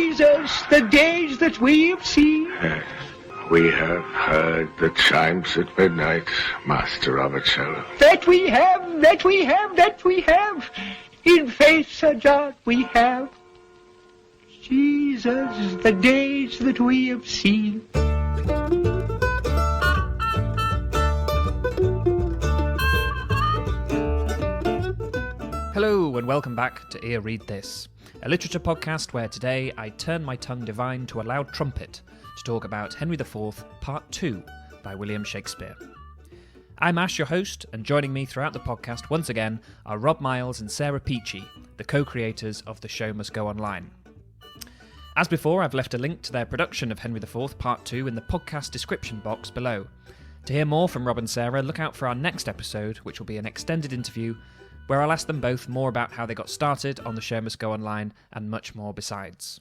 Jesus, the days that we have seen. Yes, we have heard the chimes at midnight, Master Robert Sherlock. That we have, that we have, that we have. In faith, Sir John, we have. Jesus, the days that we have seen. Hello and welcome back to Ear Read This, a literature podcast where today I turn my tongue divine to a loud trumpet to talk about Henry IV, Part 2 by William Shakespeare. I'm Ash, your host, and joining me throughout the podcast once again are Rob Myles and Sarah Peachey, the co-creators of The Show Must Go Online. As before, I've left a link to their production of Henry IV, Part 2 in the podcast description box below. To hear more from Rob and Sarah, look out for our next episode, which will be an extended interview where I'll ask them both more about how they got started on The Show Must Go Online and much more besides.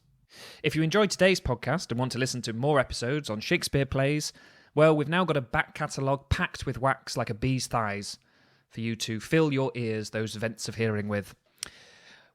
If you enjoyed today's podcast and want to listen to more episodes on Shakespeare plays, well, we've now got a back catalogue packed with wax like a bee's thighs for you to fill your ears those vents of hearing with.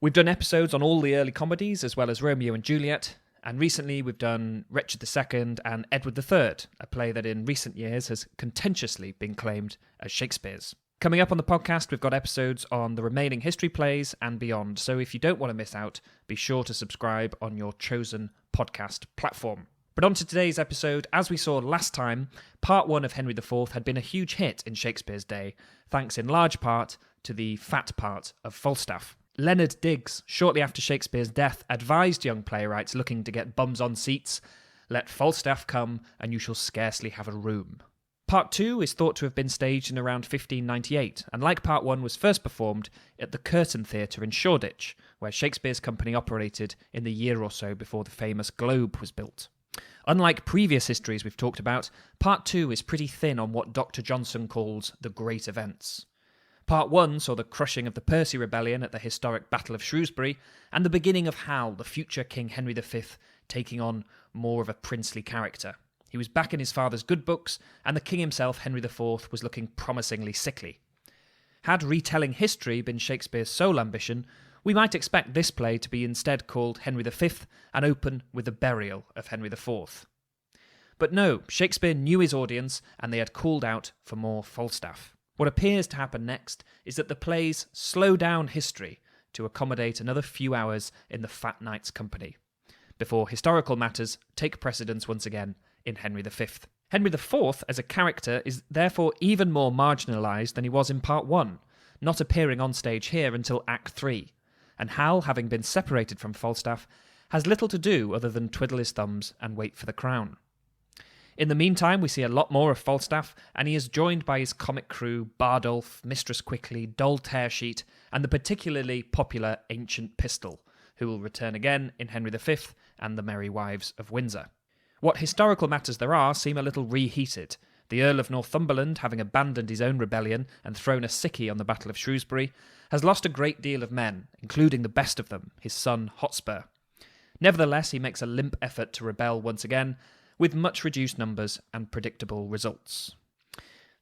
We've done episodes on all the early comedies as well as Romeo and Juliet, and recently we've done Richard II and Edward III, a play that in recent years has contentiously been claimed as Shakespeare's. Coming up on the podcast, we've got episodes on the remaining history plays and beyond, so if you don't want to miss out, be sure to subscribe on your chosen podcast platform. But on to today's episode. As we saw last time, Part 1 of Henry IV had been a huge hit in Shakespeare's day, thanks in large part to the fat part of Falstaff. Leonard Digges, shortly after Shakespeare's death, advised young playwrights looking to get bums on seats, "Let Falstaff come, and you shall scarcely have a room." Part 2 is thought to have been staged in around 1598, and like Part 1 was first performed at the Curtain Theatre in Shoreditch, where Shakespeare's company operated in the year or so before the famous Globe was built. Unlike previous histories we've talked about, Part 2 is pretty thin on what Dr. Johnson calls the great events. Part 1 saw the crushing of the Percy Rebellion at the historic Battle of Shrewsbury, and the beginning of Hal, the future King Henry V, taking on more of a princely character. He was back in his father's good books, and the king himself, Henry IV, was looking promisingly sickly. Had retelling history been Shakespeare's sole ambition, we might expect this play to be instead called Henry V and open with the burial of Henry IV. But no, Shakespeare knew his audience, and they had called out for more Falstaff. What appears to happen next is that the plays slow down history to accommodate another few hours in the fat knight's company, before historical matters take precedence once again in Henry V. Henry IV as a character is therefore even more marginalised than he was in Part 1, not appearing on stage here until Act 3, and Hal, having been separated from Falstaff, has little to do other than twiddle his thumbs and wait for the crown. In the meantime, we see a lot more of Falstaff, and he is joined by his comic crew Bardolph, Mistress Quickly, Doll Tearsheet, and the particularly popular Ancient Pistol, who will return again in Henry V and the Merry Wives of Windsor. What historical matters there are seem a little reheated. The Earl of Northumberland, having abandoned his own rebellion and thrown a sickie on the Battle of Shrewsbury, has lost a great deal of men, including the best of them, his son Hotspur. Nevertheless, he makes a limp effort to rebel once again, with much reduced numbers and predictable results.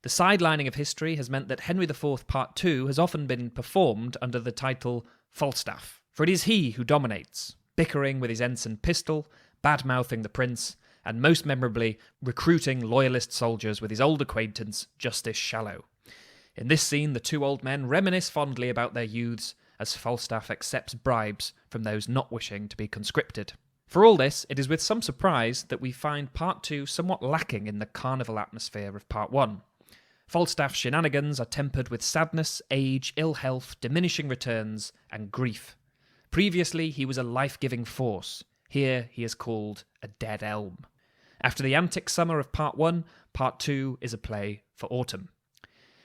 The sidelining of history has meant that Henry IV Part 2 has often been performed under the title Falstaff, for it is he who dominates, bickering with his ensign Pistol, bad-mouthing the prince, and most memorably, recruiting loyalist soldiers with his old acquaintance, Justice Shallow. In this scene, the two old men reminisce fondly about their youths as Falstaff accepts bribes from those not wishing to be conscripted. For all this, it is with some surprise that we find Part 2 somewhat lacking in the carnival atmosphere of Part 1. Falstaff's shenanigans are tempered with sadness, age, ill health, diminishing returns, and grief. Previously, he was a life-giving force. Here he is called a dead elm. After the antic summer of Part 1, Part 2 is a play for autumn.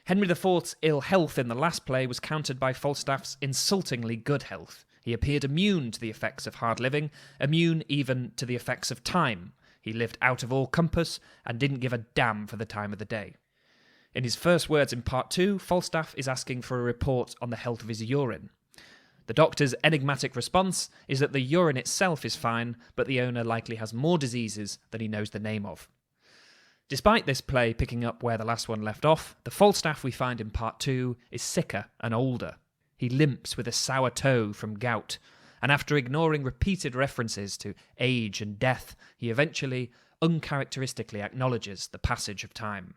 Henry IV's ill health in the last play was countered by Falstaff's insultingly good health. He appeared immune to the effects of hard living, immune even to the effects of time. He lived out of all compass and didn't give a damn for the time of the day. In his first words in Part 2, Falstaff is asking for a report on the health of his urine. The doctor's enigmatic response is that the urine itself is fine, but the owner likely has more diseases than he knows the name of. Despite this play picking up where the last one left off, the Falstaff we find in Part 2 is sicker and older. He limps with a sour toe from gout, and after ignoring repeated references to age and death, he eventually, uncharacteristically acknowledges the passage of time.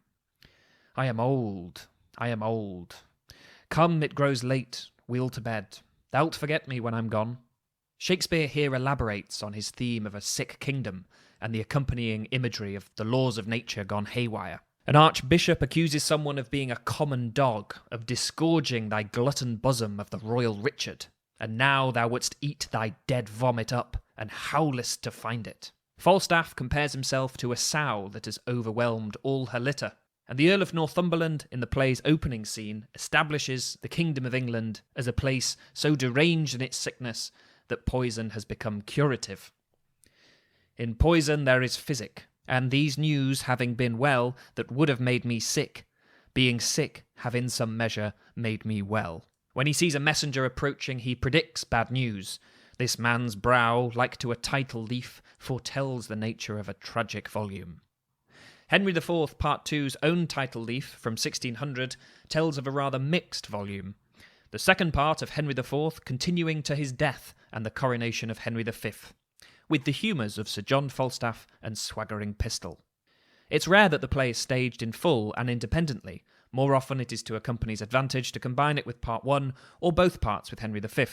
I am old, I am old. Come, it grows late, we'll to bed. Thou'lt forget me when I'm gone. Shakespeare here elaborates on his theme of a sick kingdom and the accompanying imagery of the laws of nature gone haywire. An archbishop accuses someone of being a common dog, of disgorging thy glutton bosom of the royal Richard, and now thou wouldst eat thy dead vomit up, and howlest to find it. Falstaff compares himself to a sow that has overwhelmed all her litter, and the Earl of Northumberland, in the play's opening scene, establishes the Kingdom of England as a place so deranged in its sickness that poison has become curative. In poison there is physic, and these news having been well that would have made me sick, being sick have in some measure made me well. When he sees a messenger approaching, he predicts bad news. This man's brow, like to a title leaf, foretells the nature of a tragic volume. Henry IV Part 2's own title leaf from 1600 tells of a rather mixed volume. The second part of Henry IV continuing to his death and the coronation of Henry V, with the humours of Sir John Falstaff and Swaggering Pistol. It's rare that the play is staged in full and independently. More often it is to a company's advantage to combine it with Part 1 or both parts with Henry V.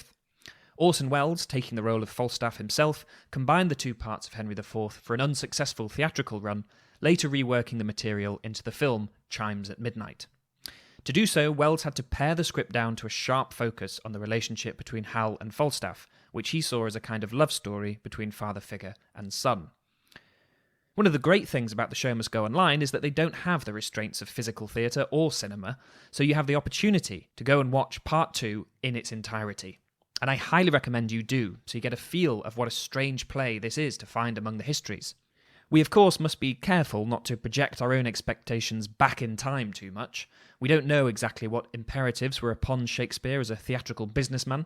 Orson Welles, taking the role of Falstaff himself, combined the two parts of Henry IV for an unsuccessful theatrical run, later reworking the material into the film Chimes at Midnight. To do so, Welles had to pare the script down to a sharp focus on the relationship between Hal and Falstaff, which he saw as a kind of love story between father figure and son. One of the great things about The Show Must Go Online is that they don't have the restraints of physical theatre or cinema, so you have the opportunity to go and watch Part 2 in its entirety. And I highly recommend you do, so you get a feel of what a strange play this is to find among the histories. We, of course, must be careful not to project our own expectations back in time too much. We don't know exactly what imperatives were upon Shakespeare as a theatrical businessman,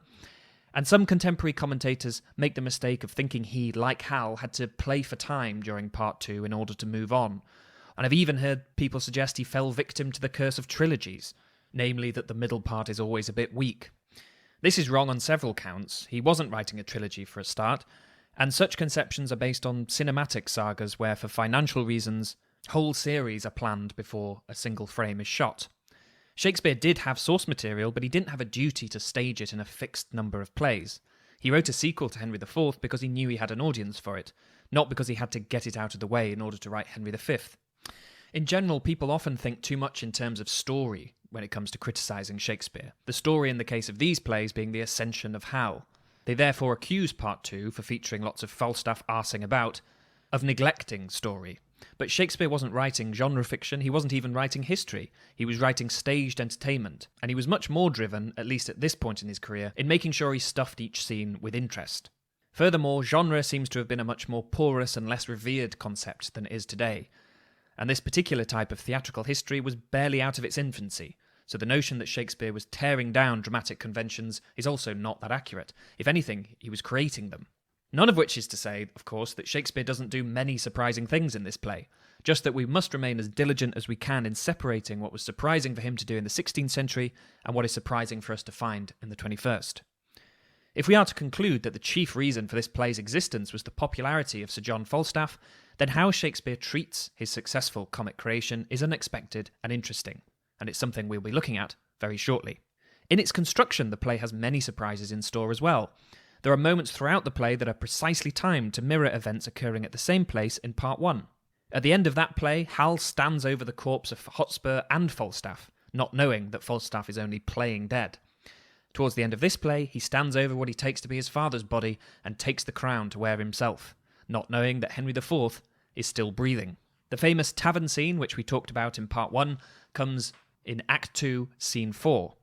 and some contemporary commentators make the mistake of thinking he, like Hal, had to play for time during Part 2 in order to move on. And I've even heard people suggest he fell victim to the curse of trilogies, namely that the middle part is always a bit weak. This is wrong on several counts. He wasn't writing a trilogy for a start, and such conceptions are based on cinematic sagas where, for financial reasons, whole series are planned before a single frame is shot. Shakespeare did have source material, but he didn't have a duty to stage it in a fixed number of plays. He wrote a sequel to Henry IV because he knew he had an audience for it, not because he had to get it out of the way in order to write Henry V. In general, people often think too much in terms of story when it comes to criticising Shakespeare, the story in the case of these plays being the ascension of Hal. They therefore accuse Part 2, for featuring lots of Falstaff arsing about, of neglecting story. But Shakespeare wasn't writing genre fiction, he wasn't even writing history. He was writing staged entertainment, and he was much more driven, at least at this point in his career, in making sure he stuffed each scene with interest. Furthermore, genre seems to have been a much more porous and less revered concept than it is today, and this particular type of theatrical history was barely out of its infancy, so the notion that Shakespeare was tearing down dramatic conventions is also not that accurate. If anything, he was creating them. None of which is to say, of course, that Shakespeare doesn't do many surprising things in this play, just that we must remain as diligent as we can in separating what was surprising for him to do in the 16th century and what is surprising for us to find in the 21st. If we are to conclude that the chief reason for this play's existence was the popularity of Sir John Falstaff, then how Shakespeare treats his successful comic creation is unexpected and interesting, and it's something we'll be looking at very shortly. In its construction, the play has many surprises in store as well. There are moments throughout the play that are precisely timed to mirror events occurring at the same place in Part 1. At the end of that play, Hal stands over the corpse of Hotspur and Falstaff, not knowing that Falstaff is only playing dead. Towards the end of this play, he stands over what he takes to be his father's body and takes the crown to wear himself, not knowing that Henry IV is still breathing. The famous tavern scene, which we talked about in Part 1, comes in Act 2, Scene 4.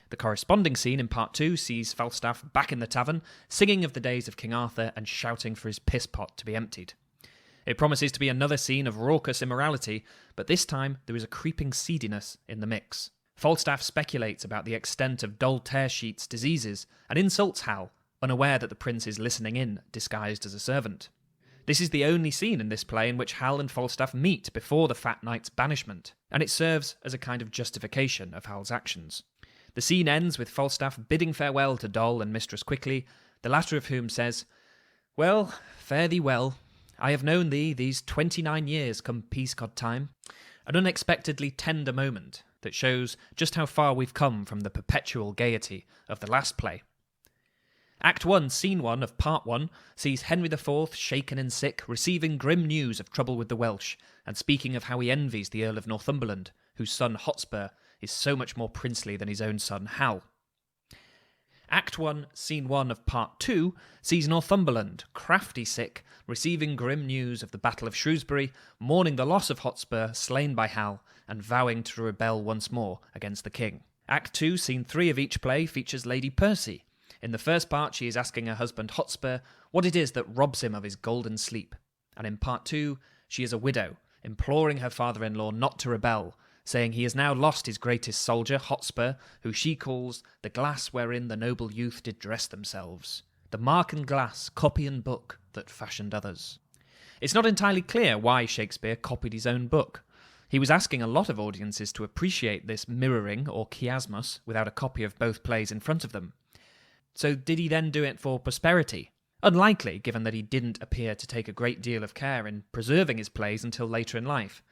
The corresponding scene in Part 2 sees Falstaff back in the tavern, singing of the days of King Arthur and shouting for his piss pot to be emptied. It promises to be another scene of raucous immorality, but this time there is a creeping seediness in the mix. Falstaff speculates about the extent of Doll Tearsheet's diseases and insults Hal, unaware that the prince is listening in, disguised as a servant. This is the only scene in this play in which Hal and Falstaff meet before the Fat Knight's banishment, and it serves as a kind of justification of Hal's actions. The scene ends with Falstaff bidding farewell to Doll and Mistress Quickly, the latter of whom says, "Well, fare thee well. I have known thee these 29 years come Peascod time." An unexpectedly tender moment that shows just how far we've come from the perpetual gaiety of the last play. Act 1, Scene 1 of Part 1 sees Henry IV, shaken and sick, receiving grim news of trouble with the Welsh, and speaking of how he envies the Earl of Northumberland, whose son Hotspur is so much more princely than his own son Hal. Act 1, Scene 1 of Part 2 sees Northumberland, crafty sick, receiving grim news of the Battle of Shrewsbury, mourning the loss of Hotspur, slain by Hal, and vowing to rebel once more against the king. Act 2, Scene 3 of each play features Lady Percy. In the first part, she is asking her husband Hotspur what it is that robs him of his golden sleep. And in Part 2, she is a widow, imploring her father-in-law not to rebel, saying he has now lost his greatest soldier, Hotspur, who she calls the glass wherein the noble youth did dress themselves, the mark and glass, copy and book that fashioned others. It's not entirely clear why Shakespeare copied his own book. He was asking a lot of audiences to appreciate this mirroring or chiasmus without a copy of both plays in front of them. So did he then do it for prosperity? Unlikely, given that he didn't appear to take a great deal of care in preserving his plays until later in life.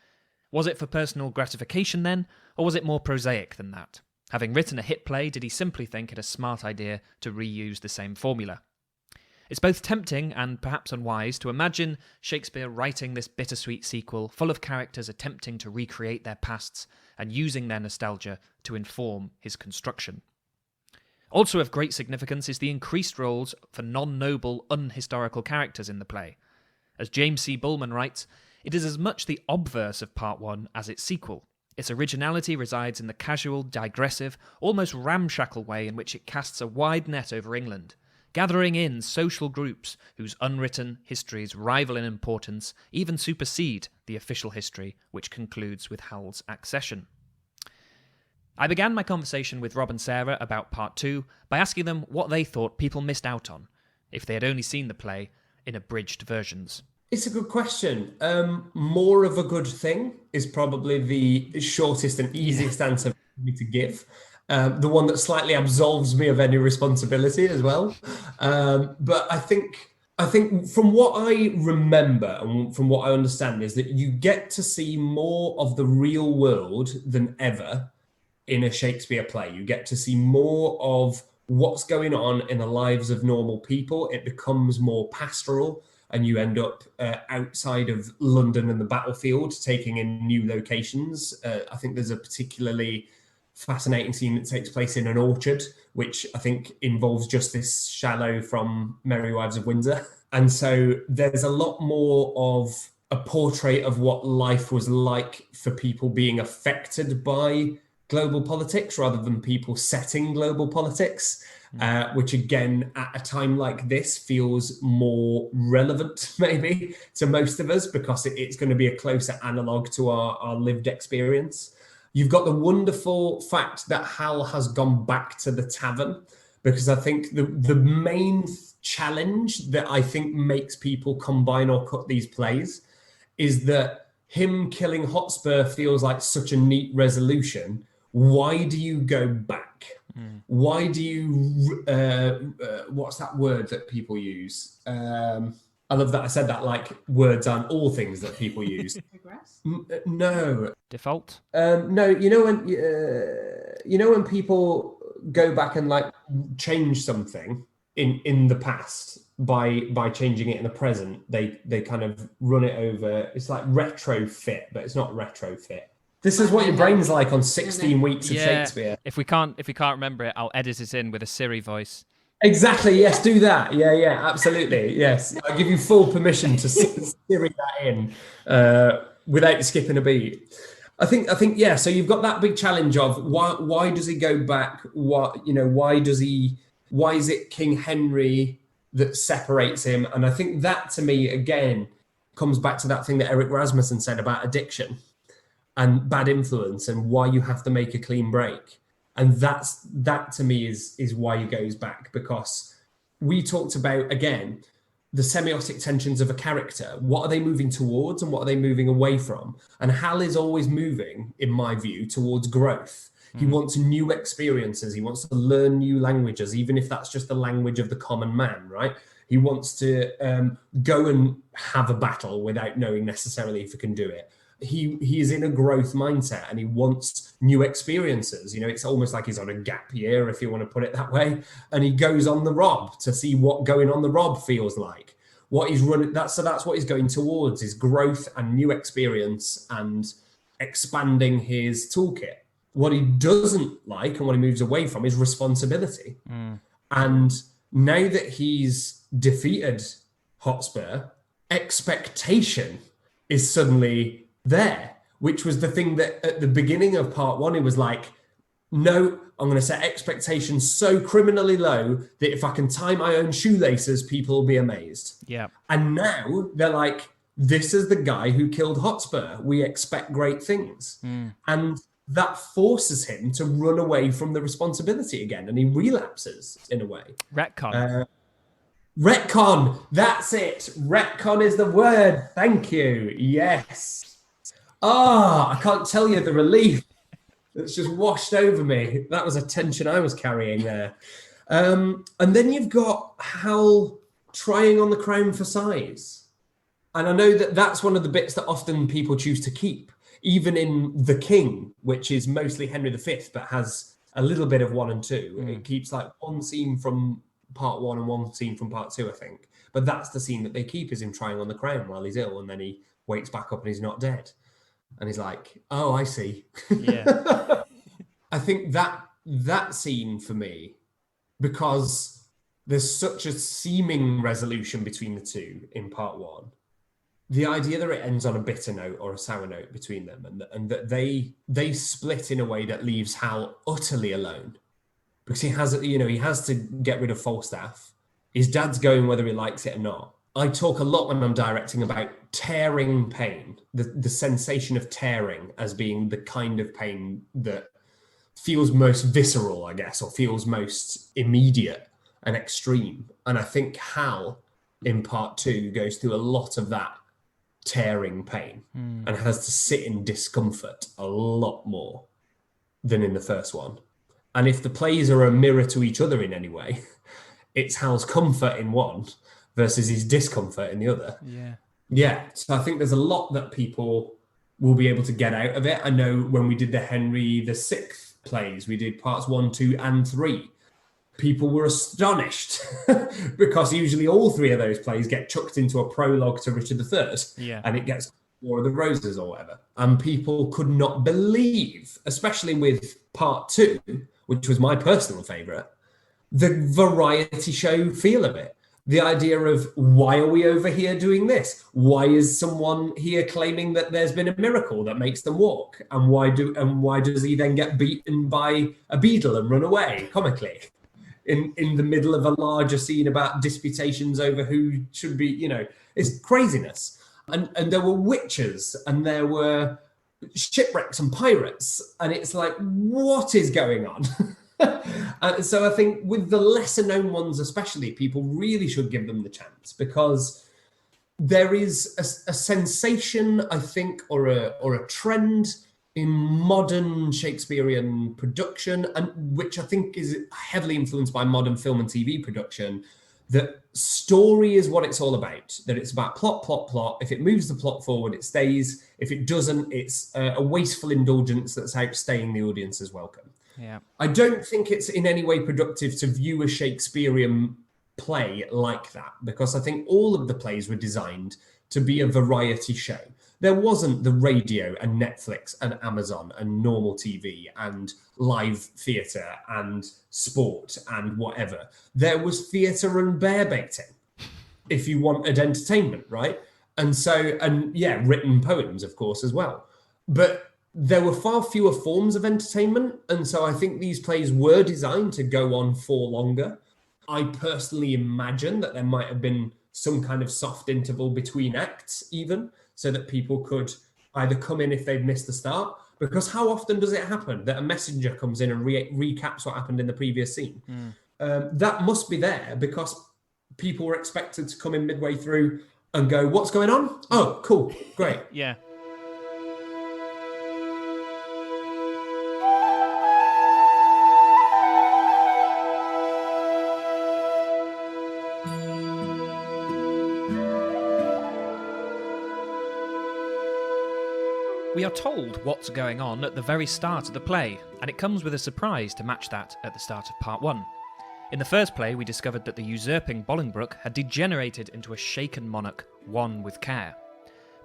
Was it for personal gratification then, or was it more prosaic than that? Having written a hit play, did he simply think it a smart idea to reuse the same formula? It's both tempting and perhaps unwise to imagine Shakespeare writing this bittersweet sequel full of characters attempting to recreate their pasts and using their nostalgia to inform his construction. Also of great significance is the increased roles for non-noble, unhistorical characters in the play. As James C. Bullman writes, it is as much the obverse of Part 1 as its sequel. Its originality resides in the casual, digressive, almost ramshackle way in which it casts a wide net over England, gathering in social groups whose unwritten histories rival in importance, even supersede the official history which concludes with Hal's accession. I began my conversation with Rob and Sarah about Part 2 by asking them what they thought people missed out on, if they had only seen the play in abridged versions. It's a good question. More of a good thing is probably the shortest and easiest answer for me to give. The one that slightly absolves me of any responsibility as well. But I think from what I remember and from what I understand is that you get to see more of the real world than ever in a Shakespeare play. You get to see more of what's going on in the lives of normal people. It becomes more pastoral, and you end up outside of London and the battlefield, taking in new locations. I think there's a particularly fascinating scene that takes place in an orchard, which I think involves Justice Shallow from Merry Wives of Windsor. And so there's a lot more of a portrait of what life was like for people being affected by global politics rather than people setting global politics, which again, at a time like this, feels more relevant maybe to most of us because it's going to be a closer analogue to our lived experience. You've got the wonderful fact that Hal has gone back to the tavern, because I think the main challenge that I think makes people combine or cut these plays is that him killing Hotspur feels like such a neat resolution. Why do you go back? Why do you, what's that word that people use? I love that I said that, like words aren't all things that people use. Regress? No. Default? No, you know when people go back and like change something in the past by changing it in the present, they kind of run it over. It's like retrofit, but it's not retrofit. This is what your brain's like on 16 weeks of Shakespeare. If we can't remember it, I'll edit it in with a Siri voice. Exactly. Yes, do that. Yeah, absolutely. Yes, I give you full permission to Siri that in without skipping a beat. I think. Yeah. So you've got that big challenge of why does he go back? Why is it King Henry that separates him? And I think that to me again comes back to that thing that Eric Rasmussen said about addiction and bad influence and why you have to make a clean break. And that to me is why he goes back, because we talked about, again, the semiotic tensions of a character. What are they moving towards and what are they moving away from? And Hal is always moving, in my view, towards growth. He wants new experiences. He wants to learn new languages, even if that's just the language of the common man, right? He wants to go and have a battle without knowing necessarily if he can do it. He is in a growth mindset and he wants new experiences. You know, it's almost like he's on a gap year, if you want to put it that way. And he goes on the Rob to see what going on the Rob feels like. What he's running, that's what he's going towards, is growth and new experience and expanding his toolkit. What he doesn't like and what he moves away from is responsibility. And now that he's defeated Hotspur, expectation is suddenly there, which was the thing that at the beginning of part 1, it was like, no, I'm going to set expectations so criminally low that if I can tie my own shoelaces, people will be amazed. Yeah. And now they're like, this is the guy who killed Hotspur. We expect great things. And that forces him to run away from the responsibility again. And he relapses in a way. Retcon. Retcon. That's it. Retcon is the word. Thank you. Yes. I can't tell you the relief that's just washed over me. That was a tension I was carrying there. And then you've got Hal trying on the crown for size. And I know that that's one of the bits that often people choose to keep, even in The King, which is mostly Henry V, but has a little bit of 1 and 2. It keeps like one scene from part 1 and one scene from part 2, I think. But that's the scene that they keep, is him trying on the crown while he's ill, and then he wakes back up and he's not dead. And he's like, oh, I see. Yeah. I think that scene for me, because there's such a seeming resolution between the two in part 1, the idea that it ends on a bitter note or a sour note between them, and that they split in a way that leaves Hal utterly alone, because he has to get rid of Falstaff. His dad's going whether he likes it or not. I talk a lot when I'm directing about tearing pain, the sensation of tearing as being the kind of pain that feels most visceral, I guess, or feels most immediate and extreme. And I think Hal in part 2 goes through a lot of that tearing pain and has to sit in discomfort a lot more than in the first one. And if the plays are a mirror to each other in any way, it's Hal's comfort in one versus his discomfort in the other. Yeah. So I think there's a lot that people will be able to get out of it. I know when we did the Henry VI plays, we did parts 1, 2, and 3. People were astonished because usually all 3 of those plays get chucked into a prologue to Richard III, and it gets War of the Roses or whatever. And people could not believe, especially with part 2, which was my personal favourite, the variety show feel of it. The idea of, why are we over here doing this? Why is someone here claiming that there's been a miracle that makes them walk? And why does he then get beaten by a beetle and run away comically in the middle of a larger scene about disputations over who should be, it's craziness. And there were witches and there were shipwrecks and pirates. And it's like, what is going on? And so I think with the lesser known ones especially, people really should give them the chance, because there is a sensation, I think, or a trend in modern Shakespearean production, and which I think is heavily influenced by modern film and TV production, that story is what it's all about, that it's about plot. If it moves the plot forward, it stays. If it doesn't, it's a wasteful indulgence that's outstaying the audience's welcome. Yeah. I don't think it's in any way productive to view a Shakespearean play like that, because I think all of the plays were designed to be a variety show. There wasn't the radio and Netflix and Amazon and normal TV and live theatre and sport and whatever. There was theatre and bear baiting, if you wanted entertainment, right? And written poems, of course, as well. But there were far fewer forms of entertainment, and so I think these plays were designed to go on for longer. I personally imagine that there might have been some kind of soft interval between acts even, so that people could either come in if they've missed the start, because how often does it happen that a messenger comes in and recaps what happened in the previous scene? That must be there because people were expected to come in midway through and go, what's going on? Oh, cool, great. Yeah. We are told what's going on at the very start of the play, and it comes with a surprise to match that at the start of part 1. In the first play, we discovered that the usurping Bolingbroke had degenerated into a shaken monarch, won with care.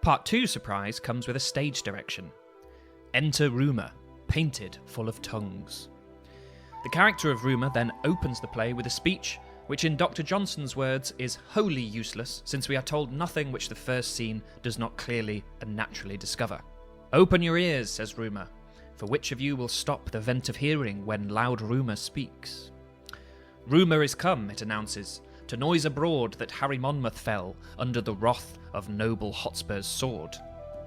Part 2's surprise comes with a stage direction. Enter Rumour, painted full of tongues. The character of Rumour then opens the play with a speech, which in Dr. Johnson's words is wholly useless, since we are told nothing which the first scene does not clearly and naturally discover. Open your ears, says Rumour, for which of you will stop the vent of hearing when loud Rumour speaks? Rumour is come, it announces, to noise abroad that Harry Monmouth fell under the wrath of noble Hotspur's sword.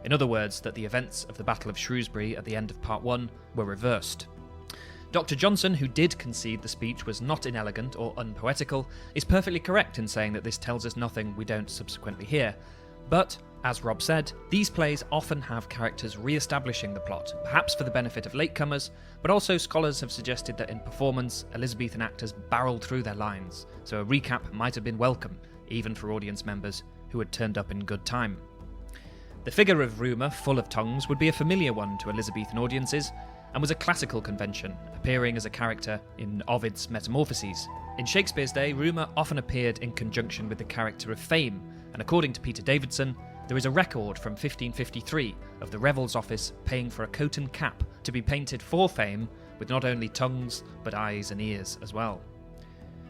In other words, that the events of the Battle of Shrewsbury at the end of part 1 were reversed. Dr. Johnson, who did concede the speech was not inelegant or unpoetical, is perfectly correct in saying that this tells us nothing we don't subsequently hear. But, as Rob said, these plays often have characters re-establishing the plot, perhaps for the benefit of latecomers, but also scholars have suggested that in performance, Elizabethan actors barreled through their lines, so a recap might have been welcome, even for audience members who had turned up in good time. The figure of Rumour, full of tongues, would be a familiar one to Elizabethan audiences, and was a classical convention, appearing as a character in Ovid's Metamorphoses. In Shakespeare's day, Rumour often appeared in conjunction with the character of Fame, and according to Peter Davidson, there is a record from 1553 of the Revels Office paying for a coat and cap to be painted for Fame, with not only tongues, but eyes and ears as well.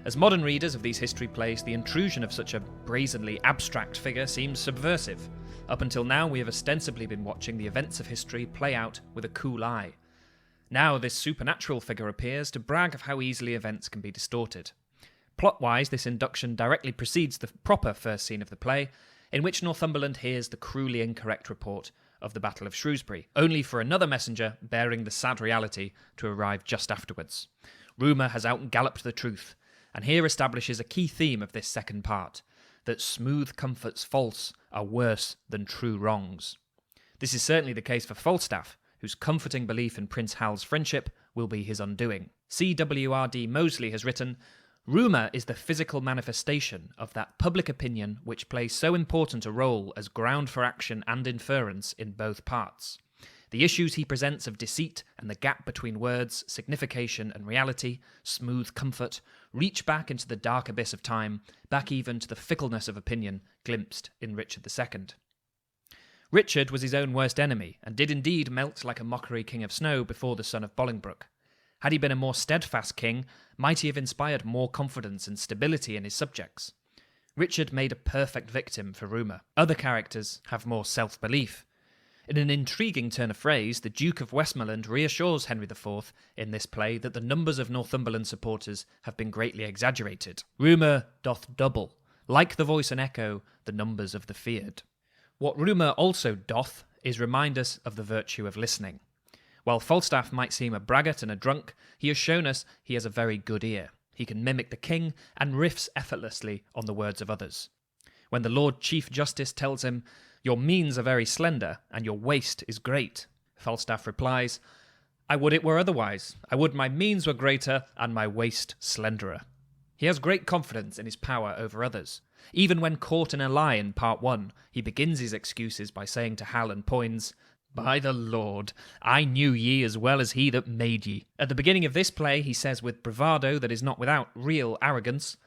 As modern readers of these history plays, the intrusion of such a brazenly abstract figure seems subversive. Up until now, we have ostensibly been watching the events of history play out with a cool eye. Now this supernatural figure appears to brag of how easily events can be distorted. Plot-wise, this induction directly precedes the proper first scene of the play, in which Northumberland hears the cruelly incorrect report of the Battle of Shrewsbury, only for another messenger bearing the sad reality to arrive just afterwards. Rumour has outgalloped the truth, and here establishes a key theme of this second part, that smooth comforts false are worse than true wrongs. This is certainly the case for Falstaff, whose comforting belief in Prince Hal's friendship will be his undoing. C.W.R.D. Moseley has written, Rumour is the physical manifestation of that public opinion which plays so important a role as ground for action and inference in both parts. The issues he presents of deceit and the gap between words, signification and reality, smooth comfort, reach back into the dark abyss of time, back even to the fickleness of opinion glimpsed in Richard II. Richard was his own worst enemy, and did indeed melt like a mockery king of snow before the son of Bolingbroke. Had he been a more steadfast king, might he have inspired more confidence and stability in his subjects. Richard made a perfect victim for Rumour. Other characters have more self-belief. In an intriguing turn of phrase, the Duke of Westmoreland reassures Henry IV in this play that the numbers of Northumberland supporters have been greatly exaggerated. Rumour doth double, like the voice and echo, the numbers of the feared. What Rumour also doth is remind us of the virtue of listening. While Falstaff might seem a braggart and a drunk, he has shown us he has a very good ear. He can mimic the king and riffs effortlessly on the words of others. When the Lord Chief Justice tells him, "Your means are very slender, and your waist is great," Falstaff replies, "I would it were otherwise. I would my means were greater, and my waist slenderer." He has great confidence in his power over others. Even when caught in a lie in part 1, he begins his excuses by saying to Hal and Poins, "By the Lord, I knew ye as well as he that made ye." At the beginning of this play, he says with bravado that is not without real arrogance,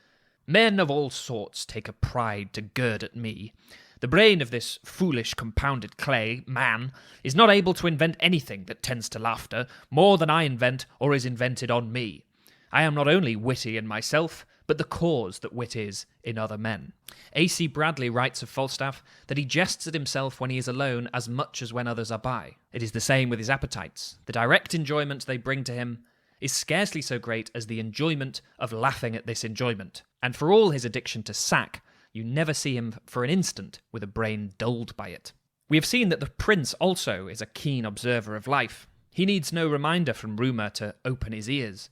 "Men of all sorts take a pride to gird at me. The brain of this foolish compounded clay, man, is not able to invent anything that tends to laughter, more than I invent or is invented on me. I am not only witty in myself, but the cause that wit is in other men." A.C. Bradley writes of Falstaff that he jests at himself when he is alone as much as when others are by. It is the same with his appetites. The direct enjoyment they bring to him is scarcely so great as the enjoyment of laughing at this enjoyment. And for all his addiction to sack, you never see him for an instant with a brain dulled by it. We have seen that the prince also is a keen observer of life. He needs no reminder from Rumour to open his ears,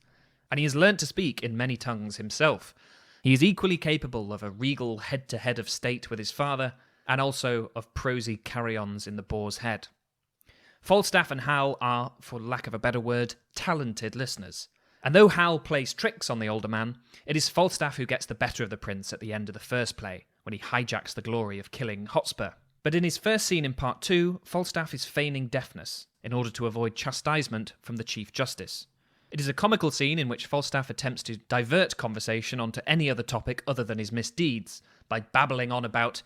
and he has learnt to speak in many tongues himself. He is equally capable of a regal head-to-head of state with his father, and also of prosy carry-ons in the Boar's Head. Falstaff and Hal are, for lack of a better word, talented listeners. And though Hal plays tricks on the older man, it is Falstaff who gets the better of the prince at the end of the first play, when he hijacks the glory of killing Hotspur. But in his first scene in Part 2, Falstaff is feigning deafness in order to avoid chastisement from the Chief Justice. It is a comical scene in which Falstaff attempts to divert conversation onto any other topic other than his misdeeds by babbling on about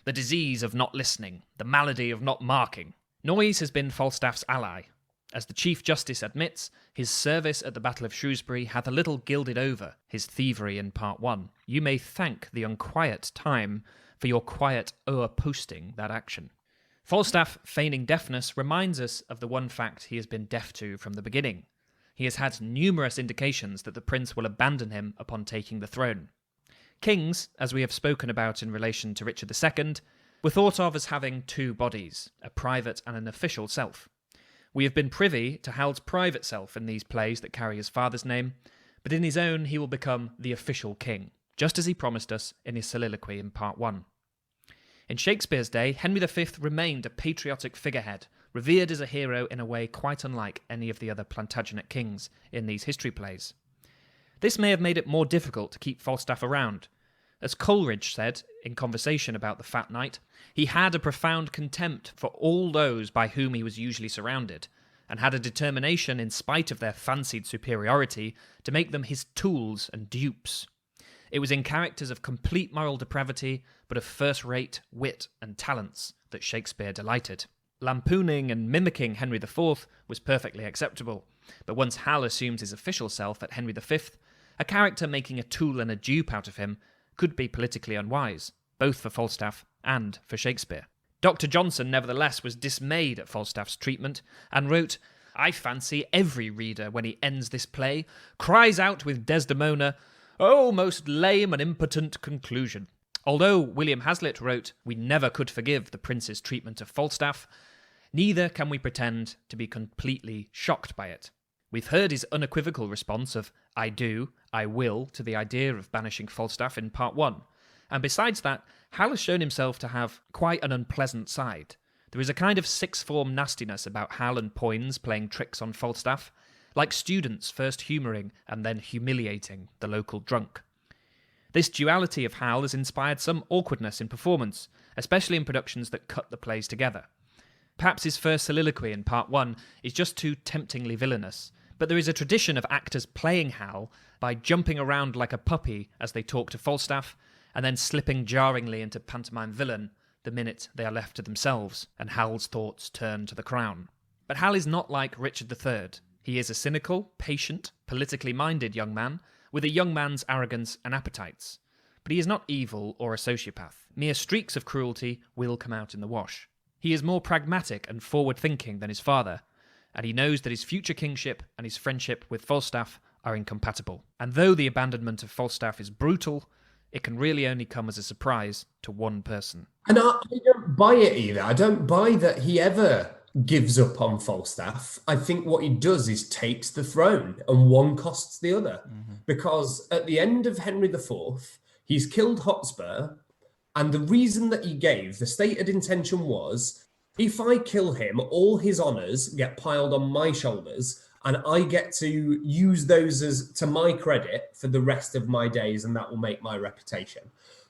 the disease of not listening, the malady of not marking. Noise has been Falstaff's ally. As the Chief Justice admits, his service at the Battle of Shrewsbury hath a little gilded over his thievery in Part 1. You may thank the unquiet time for your quiet o'er-posting that action. Falstaff feigning deafness reminds us of the one fact he has been deaf to from the beginning. He has had numerous indications that the prince will abandon him upon taking the throne. Kings, as we have spoken about in relation to Richard II, were thought of as having two bodies, a private and an official self. We have been privy to Hal's private self in these plays that carry his father's name, but in his own he will become the official king, just as he promised us in his soliloquy in Part 1. In Shakespeare's day, Henry V remained a patriotic figurehead, revered as a hero in a way quite unlike any of the other Plantagenet kings in these history plays. This may have made it more difficult to keep Falstaff around. As Coleridge said in conversation about the Fat Knight, he had a profound contempt for all those by whom he was usually surrounded, and had a determination, in spite of their fancied superiority, to make them his tools and dupes. It was in characters of complete moral depravity, but of first-rate wit and talents, that Shakespeare delighted. Lampooning and mimicking Henry IV was perfectly acceptable, but once Hal assumes his official self at Henry V, a character making a tool and a dupe out of him could be politically unwise, both for Falstaff and for Shakespeare. Dr. Johnson, nevertheless, was dismayed at Falstaff's treatment, and wrote, "I fancy every reader, when he ends this play, cries out with Desdemona, 'Oh, most lame and impotent conclusion!'" Although William Hazlitt wrote, "We never could forgive the prince's treatment of Falstaff," neither can we pretend to be completely shocked by it. We've heard his unequivocal response of "I do, I will" to the idea of banishing Falstaff in Part 1. And besides that, Hal has shown himself to have quite an unpleasant side. There is a kind of sixth-form nastiness about Hal and Poins playing tricks on Falstaff, like students first humouring and then humiliating the local drunk. This duality of Hal has inspired some awkwardness in performance, especially in productions that cut the plays together. Perhaps his first soliloquy in Part 1 is just too temptingly villainous, but there is a tradition of actors playing Hal by jumping around like a puppy as they talk to Falstaff, and then slipping jarringly into pantomime villain the minute they are left to themselves, and Hal's thoughts turn to the crown. But Hal is not like Richard III. He is a cynical, patient, politically minded young man, with a young man's arrogance and appetites. But he is not evil or a sociopath. Mere streaks of cruelty will come out in the wash. He is more pragmatic and forward-thinking than his father, and he knows that his future kingship and his friendship with Falstaff are incompatible. And though the abandonment of Falstaff is brutal, it can really only come as a surprise to one person. And I don't buy it either. I don't buy that he ever gives up on Falstaff. I think what he does is takes the throne, and one costs the other. Because at the end of Henry IV, he's killed Hotspur, and the reason that he gave, the stated intention was, if I kill him, all his honours get piled on my shoulders, and I get to use those as to my credit for the rest of my days, and that will make my reputation.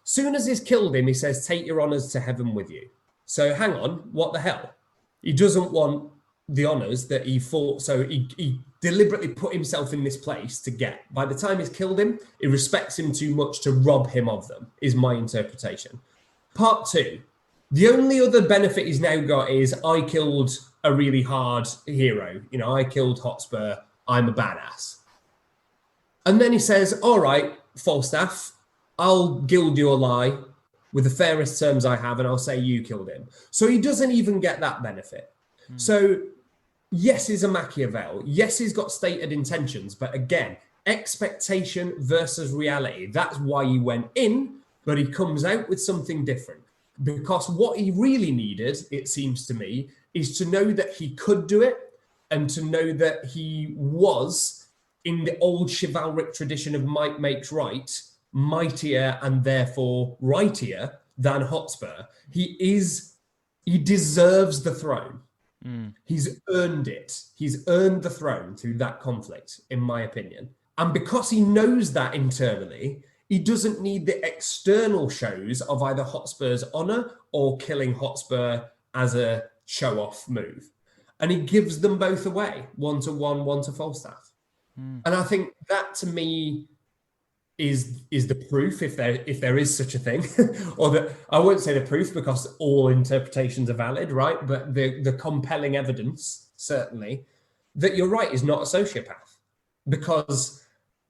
Soon as he's killed him, he says, "Take your honours to heaven with you." So hang on, what the hell? He doesn't want the honours that he fought, so he deliberately put himself in this place to get. By the time he's killed him, he respects him too much to rob him of them, is my interpretation. Part 2. The only other benefit he's now got is, I killed a really hard hero. You know, I killed Hotspur. I'm a badass. And then he says, all right, Falstaff, I'll gild you a lie with the fairest terms I have, and I'll say you killed him. So he doesn't even get that benefit. So yes, he's a Machiavel. Yes, he's got stated intentions. But again, expectation versus reality. That's why he went in, but he comes out with something different. Because what he really needed, it seems to me, is to know that he could do it, and to know that he was, in the old chivalric tradition of might makes right, mightier and therefore rightier than Hotspur. He deserves the throne. He's earned it. He's earned the throne through that conflict, in my opinion. And because he knows that internally, He doesn't need the external shows of either Hotspur's honour or killing Hotspur as a show-off move. And he gives them both away, 1-1, 1 to Falstaff. And I think that, to me, is the proof, if there is such a thing, or that I won't say the proof because all interpretations are valid, right? But the compelling evidence, certainly, that you're right, is not a sociopath, because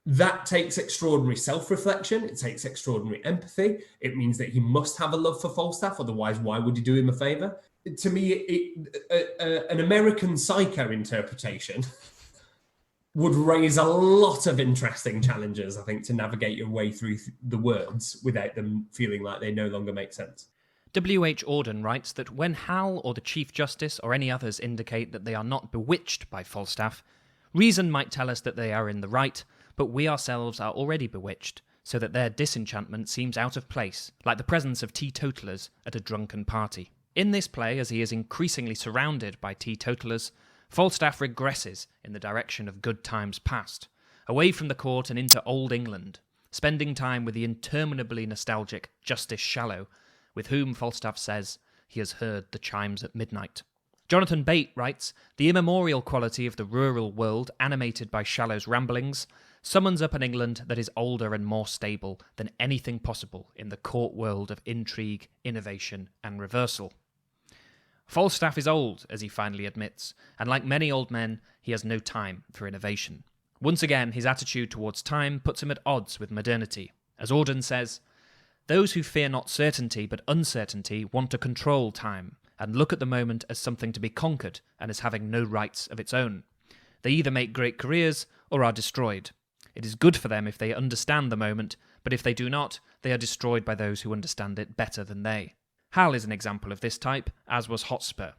that takes extraordinary self-reflection. It takes extraordinary empathy. It means that he must have a love for Falstaff. Otherwise, why would he do him a favor? To me, an American Psycho interpretation would raise a lot of interesting challenges, I think, to navigate your way through the words without them feeling like they no longer make sense. W.H. Auden writes that when Hal or the Chief Justice or any others indicate that they are not bewitched by Falstaff, reason might tell us that they are in the right, but we ourselves are already bewitched, so that their disenchantment seems out of place, like the presence of teetotalers at a drunken party. In this play, as he is increasingly surrounded by teetotalers, Falstaff regresses in the direction of good times past, away from the court and into old England, spending time with the interminably nostalgic Justice Shallow, with whom Falstaff says he has heard the chimes at midnight. Jonathan Bate writes, the immemorial quality of the rural world, animated by Shallow's ramblings, summons up an England that is older and more stable than anything possible in the court world of intrigue, innovation, and reversal. Falstaff is old, as he finally admits, and like many old men, he has no time for innovation. Once again, his attitude towards time puts him at odds with modernity. As Auden says, those who fear not certainty but uncertainty want to control time, and look at the moment as something to be conquered and as having no rights of its own. They either make great careers or are destroyed. It is good for them if they understand the moment, but if they do not, they are destroyed by those who understand it better than they. Hal is an example of this type, as was Hotspur.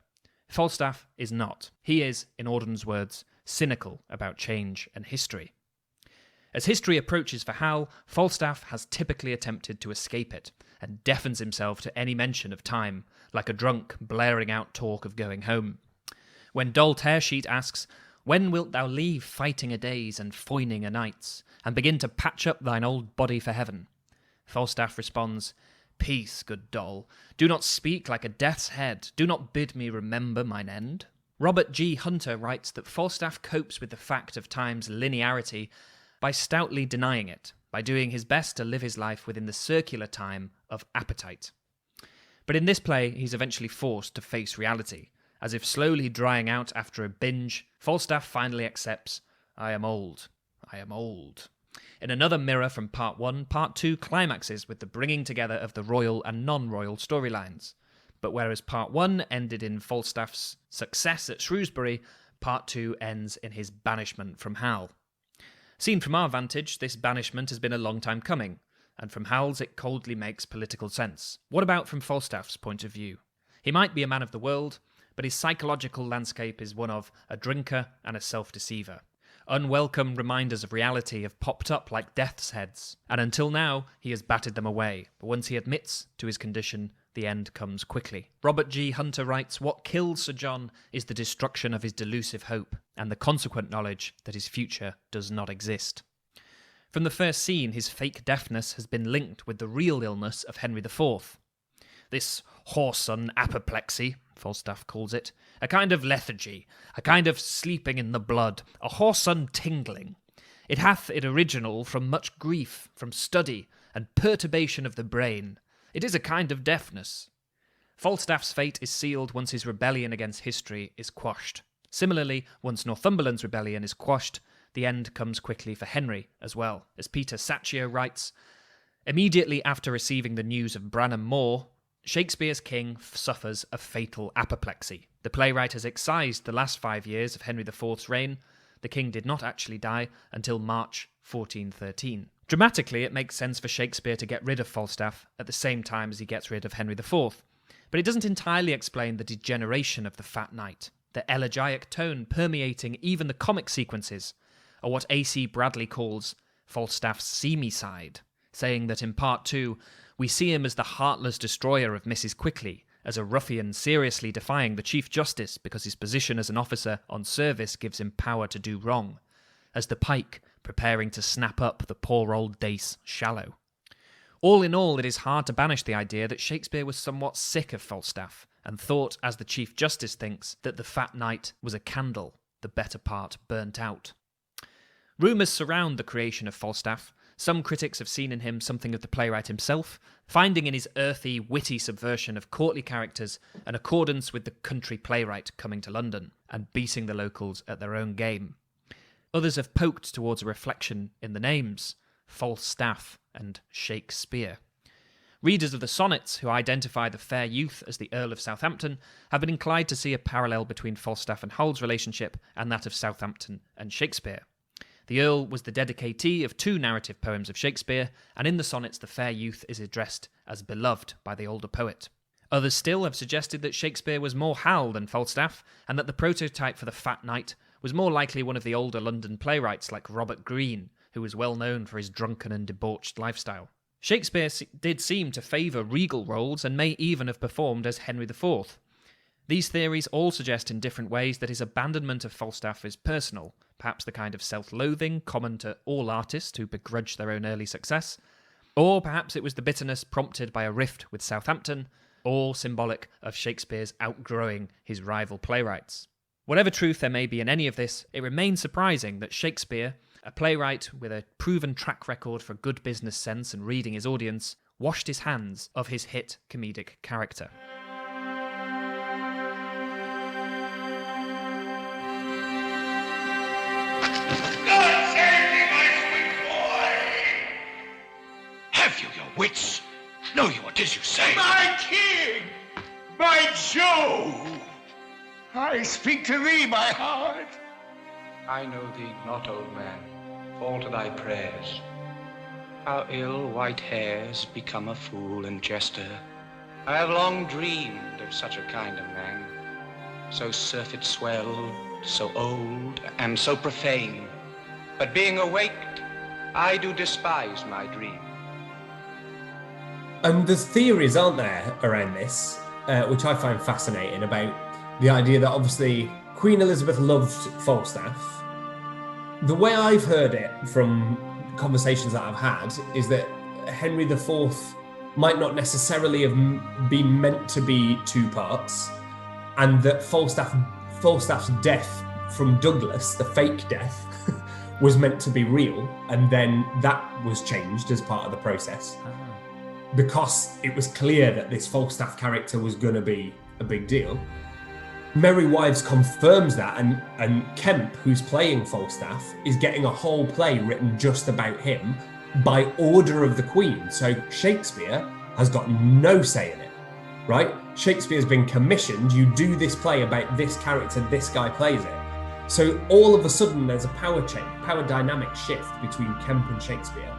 Falstaff is not. He is, in Auden's words, cynical about change and history. As history approaches for Hal, Falstaff has typically attempted to escape it, and deafens himself to any mention of time, like a drunk blaring out talk of going home. When Doll Tearsheet asks, when wilt thou leave fighting a days and foining a nights, and begin to patch up thine old body for heaven? Falstaff responds, peace, good Doll. Do not speak like a death's head. Do not bid me remember mine end. Robert G. Hunter writes that Falstaff copes with the fact of time's linearity by stoutly denying it, by doing his best to live his life within the circular time of appetite. But in this play, he's eventually forced to face reality. As if slowly drying out after a binge, Falstaff finally accepts, I am old. I am old. In another mirror from Part 1, Part 2 climaxes with the bringing together of the royal and non-royal storylines. But whereas Part 1 ended in Falstaff's success at Shrewsbury, Part 2 ends in his banishment from Hal. Seen from our vantage, this banishment has been a long time coming, and from Hal's it coldly makes political sense. What about from Falstaff's point of view? He might be a man of the world, but his psychological landscape is one of a drinker and a self-deceiver. Unwelcome reminders of reality have popped up like death's heads, and until now he has batted them away, but once he admits to his condition, the end comes quickly. Robert G. Hunter writes, what kills Sir John is the destruction of his delusive hope, and the consequent knowledge that his future does not exist. From the first scene, his fake deafness has been linked with the real illness of Henry IV. This whoreson apoplexy, Falstaff calls it, a kind of lethargy, a kind of sleeping in the blood, a whoreson tingling. It hath it original from much grief, from study, and perturbation of the brain. It is a kind of deafness. Falstaff's fate is sealed once his rebellion against history is quashed. Similarly, once Northumberland's rebellion is quashed, the end comes quickly for Henry as well. As Peter Sacchio writes, immediately after receiving the news of Branham Moor, Shakespeare's king suffers a fatal apoplexy. The playwright has excised the last 5 years of Henry IV's reign. The king did not actually die until March 1413. Dramatically, it makes sense for Shakespeare to get rid of Falstaff at the same time as he gets rid of Henry IV. But it doesn't entirely explain the degeneration of the Fat Knight, the elegiac tone permeating even the comic sequences, or what A.C. Bradley calls Falstaff's seamy side, saying that in Part 2, we see him as the heartless destroyer of Mrs. Quickly, as a ruffian seriously defying the Chief Justice because his position as an officer on service gives him power to do wrong, as the pike preparing to snap up the poor old dace Shallow. All in all, it is hard to banish the idea that Shakespeare was somewhat sick of Falstaff and thought, as the Chief Justice thinks, that the fat knight was a candle, the better part burnt out. Rumours surround the creation of Falstaff. Some critics have seen in him something of the playwright himself, finding in his earthy, witty subversion of courtly characters an accordance with the country playwright coming to London and beating the locals at their own game. Others have poked towards a reflection in the names, Falstaff and Shakespeare. Readers of the sonnets who identify the fair youth as the Earl of Southampton have been inclined to see a parallel between Falstaff and Hull's relationship and that of Southampton and Shakespeare. The Earl was the dedicatee of 2 narrative poems of Shakespeare, and in the sonnets the fair youth is addressed as beloved by the older poet. Others still have suggested that Shakespeare was more Hal than Falstaff, and that the prototype for the fat knight was more likely one of the older London playwrights like Robert Greene, who was well known for his drunken and debauched lifestyle. Shakespeare did seem to favour regal roles and may even have performed as Henry IV. These theories all suggest in different ways that his abandonment of Falstaff is personal, perhaps the kind of self-loathing common to all artists who begrudge their own early success, or perhaps it was the bitterness prompted by a rift with Southampton, all symbolic of Shakespeare's outgrowing his rival playwrights. Whatever truth there may be in any of this, it remains surprising that Shakespeare, a playwright with a proven track record for good business sense and reading his audience, washed his hands of his hit comedic character. God save thee, my sweet boy! Have you your wits? Know you what 'tis you say? My king! My Joe! I speak to thee, my heart. I know thee not, old man. Fall to thy prayers. How ill white hairs become a fool and jester. I have long dreamed of such a kind of man, so surfeit swelled, so old, and so profane. But being awaked, I do despise my dream. And there's theories, aren't there, around this, which I find fascinating, about the idea that obviously Queen Elizabeth loved Falstaff. The way I've heard it from conversations that I've had is that Henry IV might not necessarily have been meant to be 2 parts, and that Falstaff's death from Douglas, the fake death, was meant to be real, and then that was changed as part of the process. Because it was clear that this Falstaff character was going to be a big deal. Merry Wives confirms that, and Kemp, who's playing Falstaff, is getting a whole play written just about him by order of the Queen. So Shakespeare has got no say in it, right? Shakespeare's been commissioned, you do this play about this character, this guy plays it. So all of a sudden there's a power dynamic shift between Kemp and Shakespeare.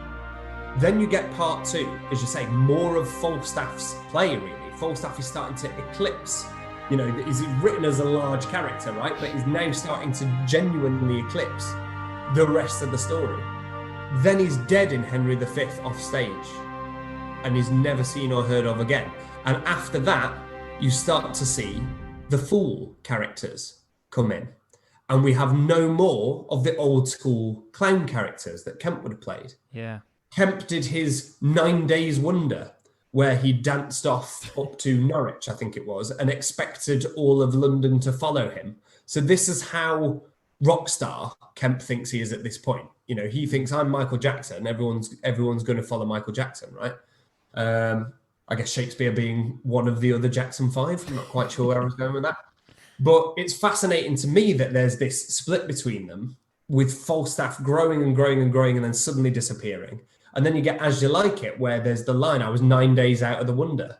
Then you get part 2, as you say, more of Falstaff's play, really. Falstaff is starting to eclipse, he's written as a large character, right? But he's now starting to genuinely eclipse the rest of the story. Then he's dead in Henry V off stage, and he's never seen or heard of again. And after that, you start to see the fool characters come in. And we have no more of the old school clown characters that Kemp would have played. Yeah. Kemp did his 9 Days Wonder, where he danced off up to Norwich, I think it was, and expected all of London to follow him. So this is how rock star Kemp thinks he is at this point. He thinks, I'm Michael Jackson, everyone's going to follow Michael Jackson, right? I guess Shakespeare being one of the other Jackson 5. I'm not quite sure where I was going with that. But it's fascinating to me that there's this split between them, with Falstaff growing and growing and growing and then suddenly disappearing. And then you get As You Like It, where there's the line, I was 9 days out of the wonder.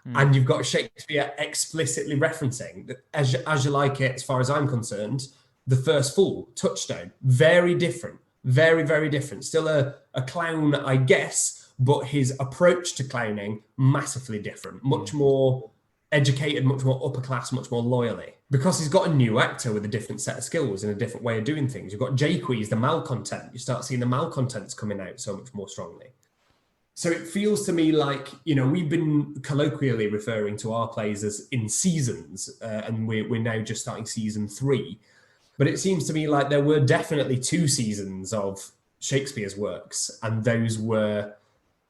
And you've got Shakespeare explicitly referencing that As You Like It, as far as I'm concerned, the first fool, Touchstone, very different, very, very different. Still a clown, I guess, but his approach to clowning, massively different, much more educated, much more upper class, much more loyally. Because he's got a new actor with a different set of skills and a different way of doing things. You've got Jaques, the malcontent. You start seeing the malcontents coming out so much more strongly. So it feels to me like, we've been colloquially referring to our plays as in seasons, and we're now just starting season 3. But it seems to me like there were definitely 2 seasons of Shakespeare's works, and those were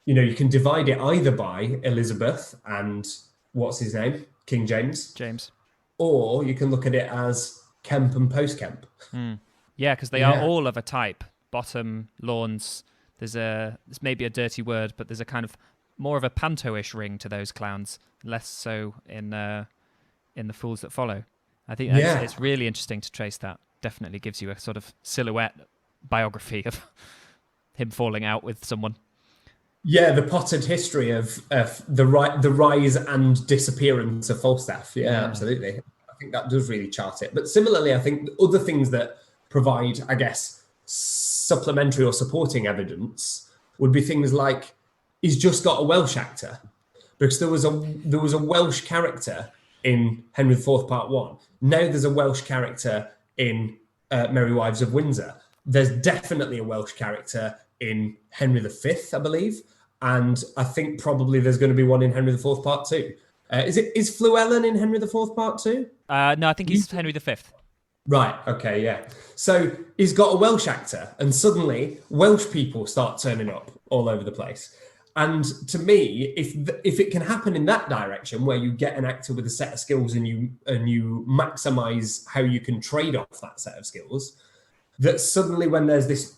you can divide it either by Elizabeth and what's his name, King James, or you can look at it as Kemp and post-Kemp. Yeah, because they are all of a type. Bottom, lawns. There's maybe a dirty word, but there's a kind of more of a panto-ish ring to those clowns, less so in the Fools That Follow. I think it's really interesting to trace that. Definitely gives you a sort of silhouette biography of him falling out with someone. Yeah, the potted history of the rise and disappearance of Falstaff. Yeah, absolutely. I think that does really chart it. But similarly, I think other things that provide, I guess, supplementary or supporting evidence would be things like he's just got a Welsh actor, because there was a Welsh character in Henry IV Part 1. Now there's a Welsh character in Merry Wives of Windsor. There's definitely a Welsh character in Henry V, I believe. And I think probably there's going to be one in Henry IV Part 2. Is Llewellyn in Henry IV Part 2? No, I think he's Henry V. Right, okay, yeah. So he's got a Welsh actor, and suddenly Welsh people start turning up all over the place. And to me, if it can happen in that direction, where you get an actor with a set of skills and you maximize how you can trade off that set of skills, that suddenly when there's this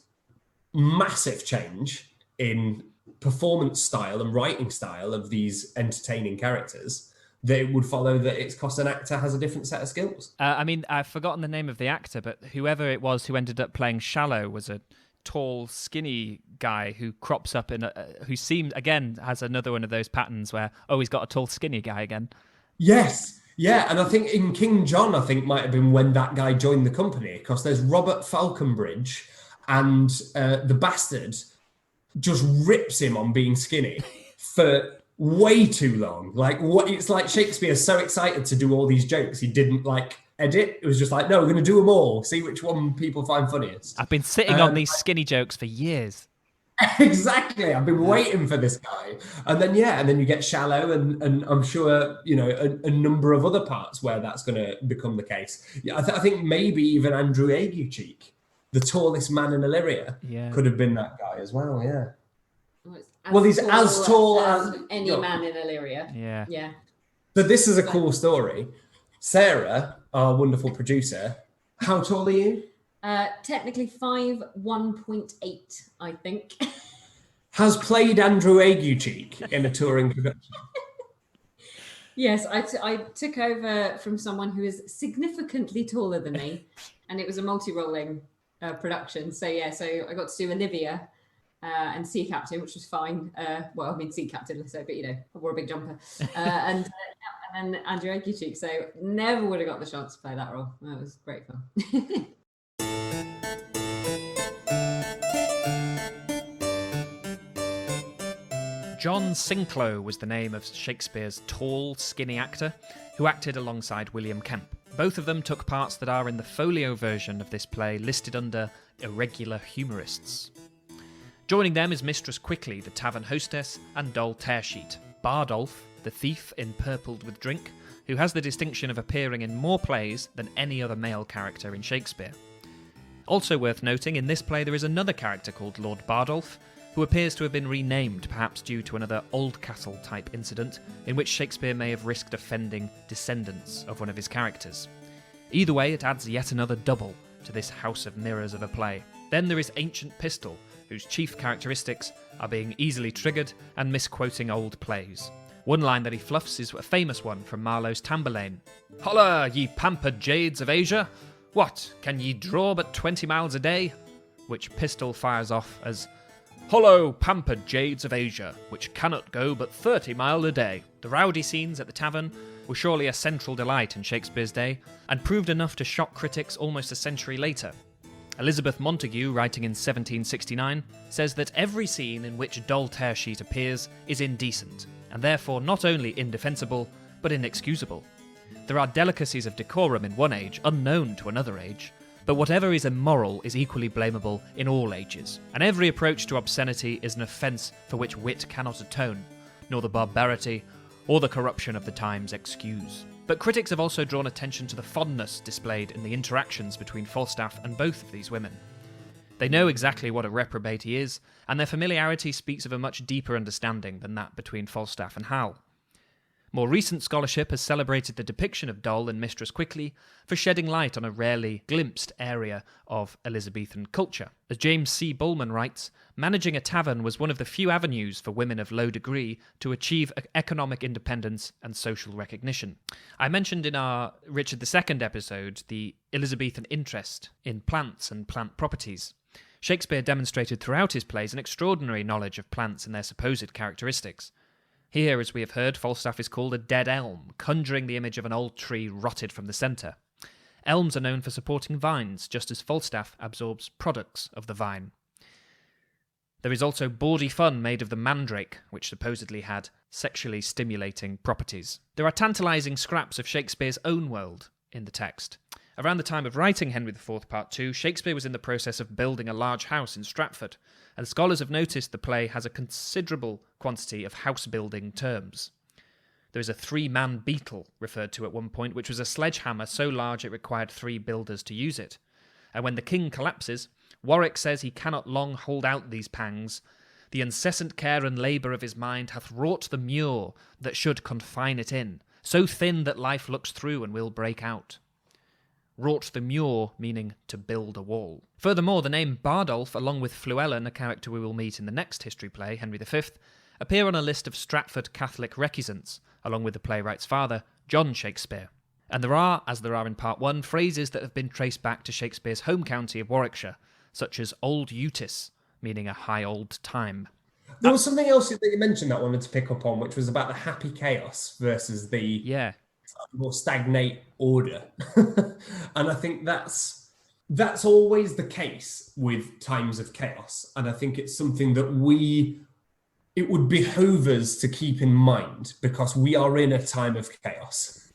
massive change in performance style and writing style of these entertaining characters, that it would follow that it's because an actor has a different set of skills. I mean, I've forgotten the name of the actor, but whoever it was who ended up playing Shallow was a tall, skinny guy who crops up who seems, again, has another one of those patterns where, he's got a tall, skinny guy again. Yes. Yeah, and I think in King John, might have been when that guy joined the company, because there's Robert Falconbridge, and the bastard just rips him on being skinny for way too long. It's like Shakespeare's so excited to do all these jokes, he didn't edit. It was just like, no, we're going to do them all. See which one people find funniest. I've been sitting on these skinny jokes for years. Exactly. I've been waiting for this guy. And then you get Shallow, and I'm sure, a number of other parts where that's going to become the case. Yeah, I think maybe even Andrew Aguecheek, the tallest man in Illyria, could have been that guy as well, yeah. Well, he's as tall as any man in Illyria. Yeah. So this is a cool story. Sarah, our wonderful producer, how tall are you? Technically 5'1.8", I think. Has played Andrew Aguecheek in a touring production. Yes, I took over from someone who is significantly taller than me, and it was a multi-rolling production. So I got to do Olivia and Sea Captain, which was fine. Sea Captain, let's say, but I wore a big jumper. And then Andrew Aguecheek, so never would have got the chance to play that role. That was great fun. John Sinclair was the name of Shakespeare's tall, skinny actor who acted alongside William Kemp. Both of them took parts that are in the folio version of this play listed under Irregular Humorists. Joining them is Mistress Quickly, the tavern hostess, and Doll Tearsheet. Bardolph, the thief empurpled with drink, who has the distinction of appearing in more plays than any other male character in Shakespeare. Also worth noting, in this play there is another character called Lord Bardolph, who appears to have been renamed, perhaps due to another Oldcastle-type incident in which Shakespeare may have risked offending descendants of one of his characters. Either way, it adds yet another double to this house of mirrors of a play. Then there is Ancient Pistol, whose chief characteristics are being easily triggered and misquoting old plays. One line that he fluffs is a famous one from Marlowe's Tamburlaine. "Holla, ye pampered jades of Asia! What, can ye draw but 20 miles a day?" Which Pistol fires off as, "Hollo, pampered jades of Asia, which cannot go but 30 mile a day." The rowdy scenes at the tavern were surely a central delight in Shakespeare's day, and proved enough to shock critics almost a century later. Elizabeth Montagu, writing in 1769, says that every scene in which Doll Tearsheet appears is indecent, and therefore not only indefensible, but inexcusable. There are delicacies of decorum in one age unknown to another age, but whatever is immoral is equally blamable in all ages, and every approach to obscenity is an offence for which wit cannot atone, nor the barbarity or the corruption of the times excuse. But critics have also drawn attention to the fondness displayed in the interactions between Falstaff and both of these women. They know exactly what a reprobate he is, and their familiarity speaks of a much deeper understanding than that between Falstaff and Hal. More recent scholarship has celebrated the depiction of Doll in Mistress Quickly for shedding light on a rarely glimpsed area of Elizabethan culture. As James C. Bullman writes, managing a tavern was one of the few avenues for women of low degree to achieve economic independence and social recognition. I mentioned in our Richard II episode the Elizabethan interest in plants and plant properties. Shakespeare demonstrated throughout his plays an extraordinary knowledge of plants and their supposed characteristics. Here, as we have heard, Falstaff is called a dead elm, conjuring the image of an old tree rotted from the centre. Elms are known for supporting vines, just as Falstaff absorbs products of the vine. There is also bawdy fun made of the mandrake, which supposedly had sexually stimulating properties. There are tantalising scraps of Shakespeare's own world in the text. Around the time of writing Henry IV Part 2, Shakespeare was in the process of building a large house in Stratford, and scholars have noticed the play has a considerable quantity of house-building terms. There is a 3-man beetle referred to at one point, which was a sledgehammer so large it required 3 builders to use it. And when the king collapses, Warwick says he cannot long hold out these pangs. The incessant care and labour of his mind hath wrought the mure that should confine it in, so thin that life looks through and will break out. Wrought the mure, meaning to build a wall. Furthermore, the name Bardolph, along with Fluellen, a character we will meet in the next history play, Henry V, appear on a list of Stratford Catholic recusants, along with the playwright's father, John Shakespeare. And there are, as there are in Part 1, phrases that have been traced back to Shakespeare's home county of Warwickshire, such as Old Utis, meaning a high old time. There was something else that you mentioned that I wanted to pick up on, which was about the happy chaos versus the more stagnate order. And I think that's always the case with times of chaos. And I think it's something that it would behoove us to keep in mind, because we are in a time of chaos.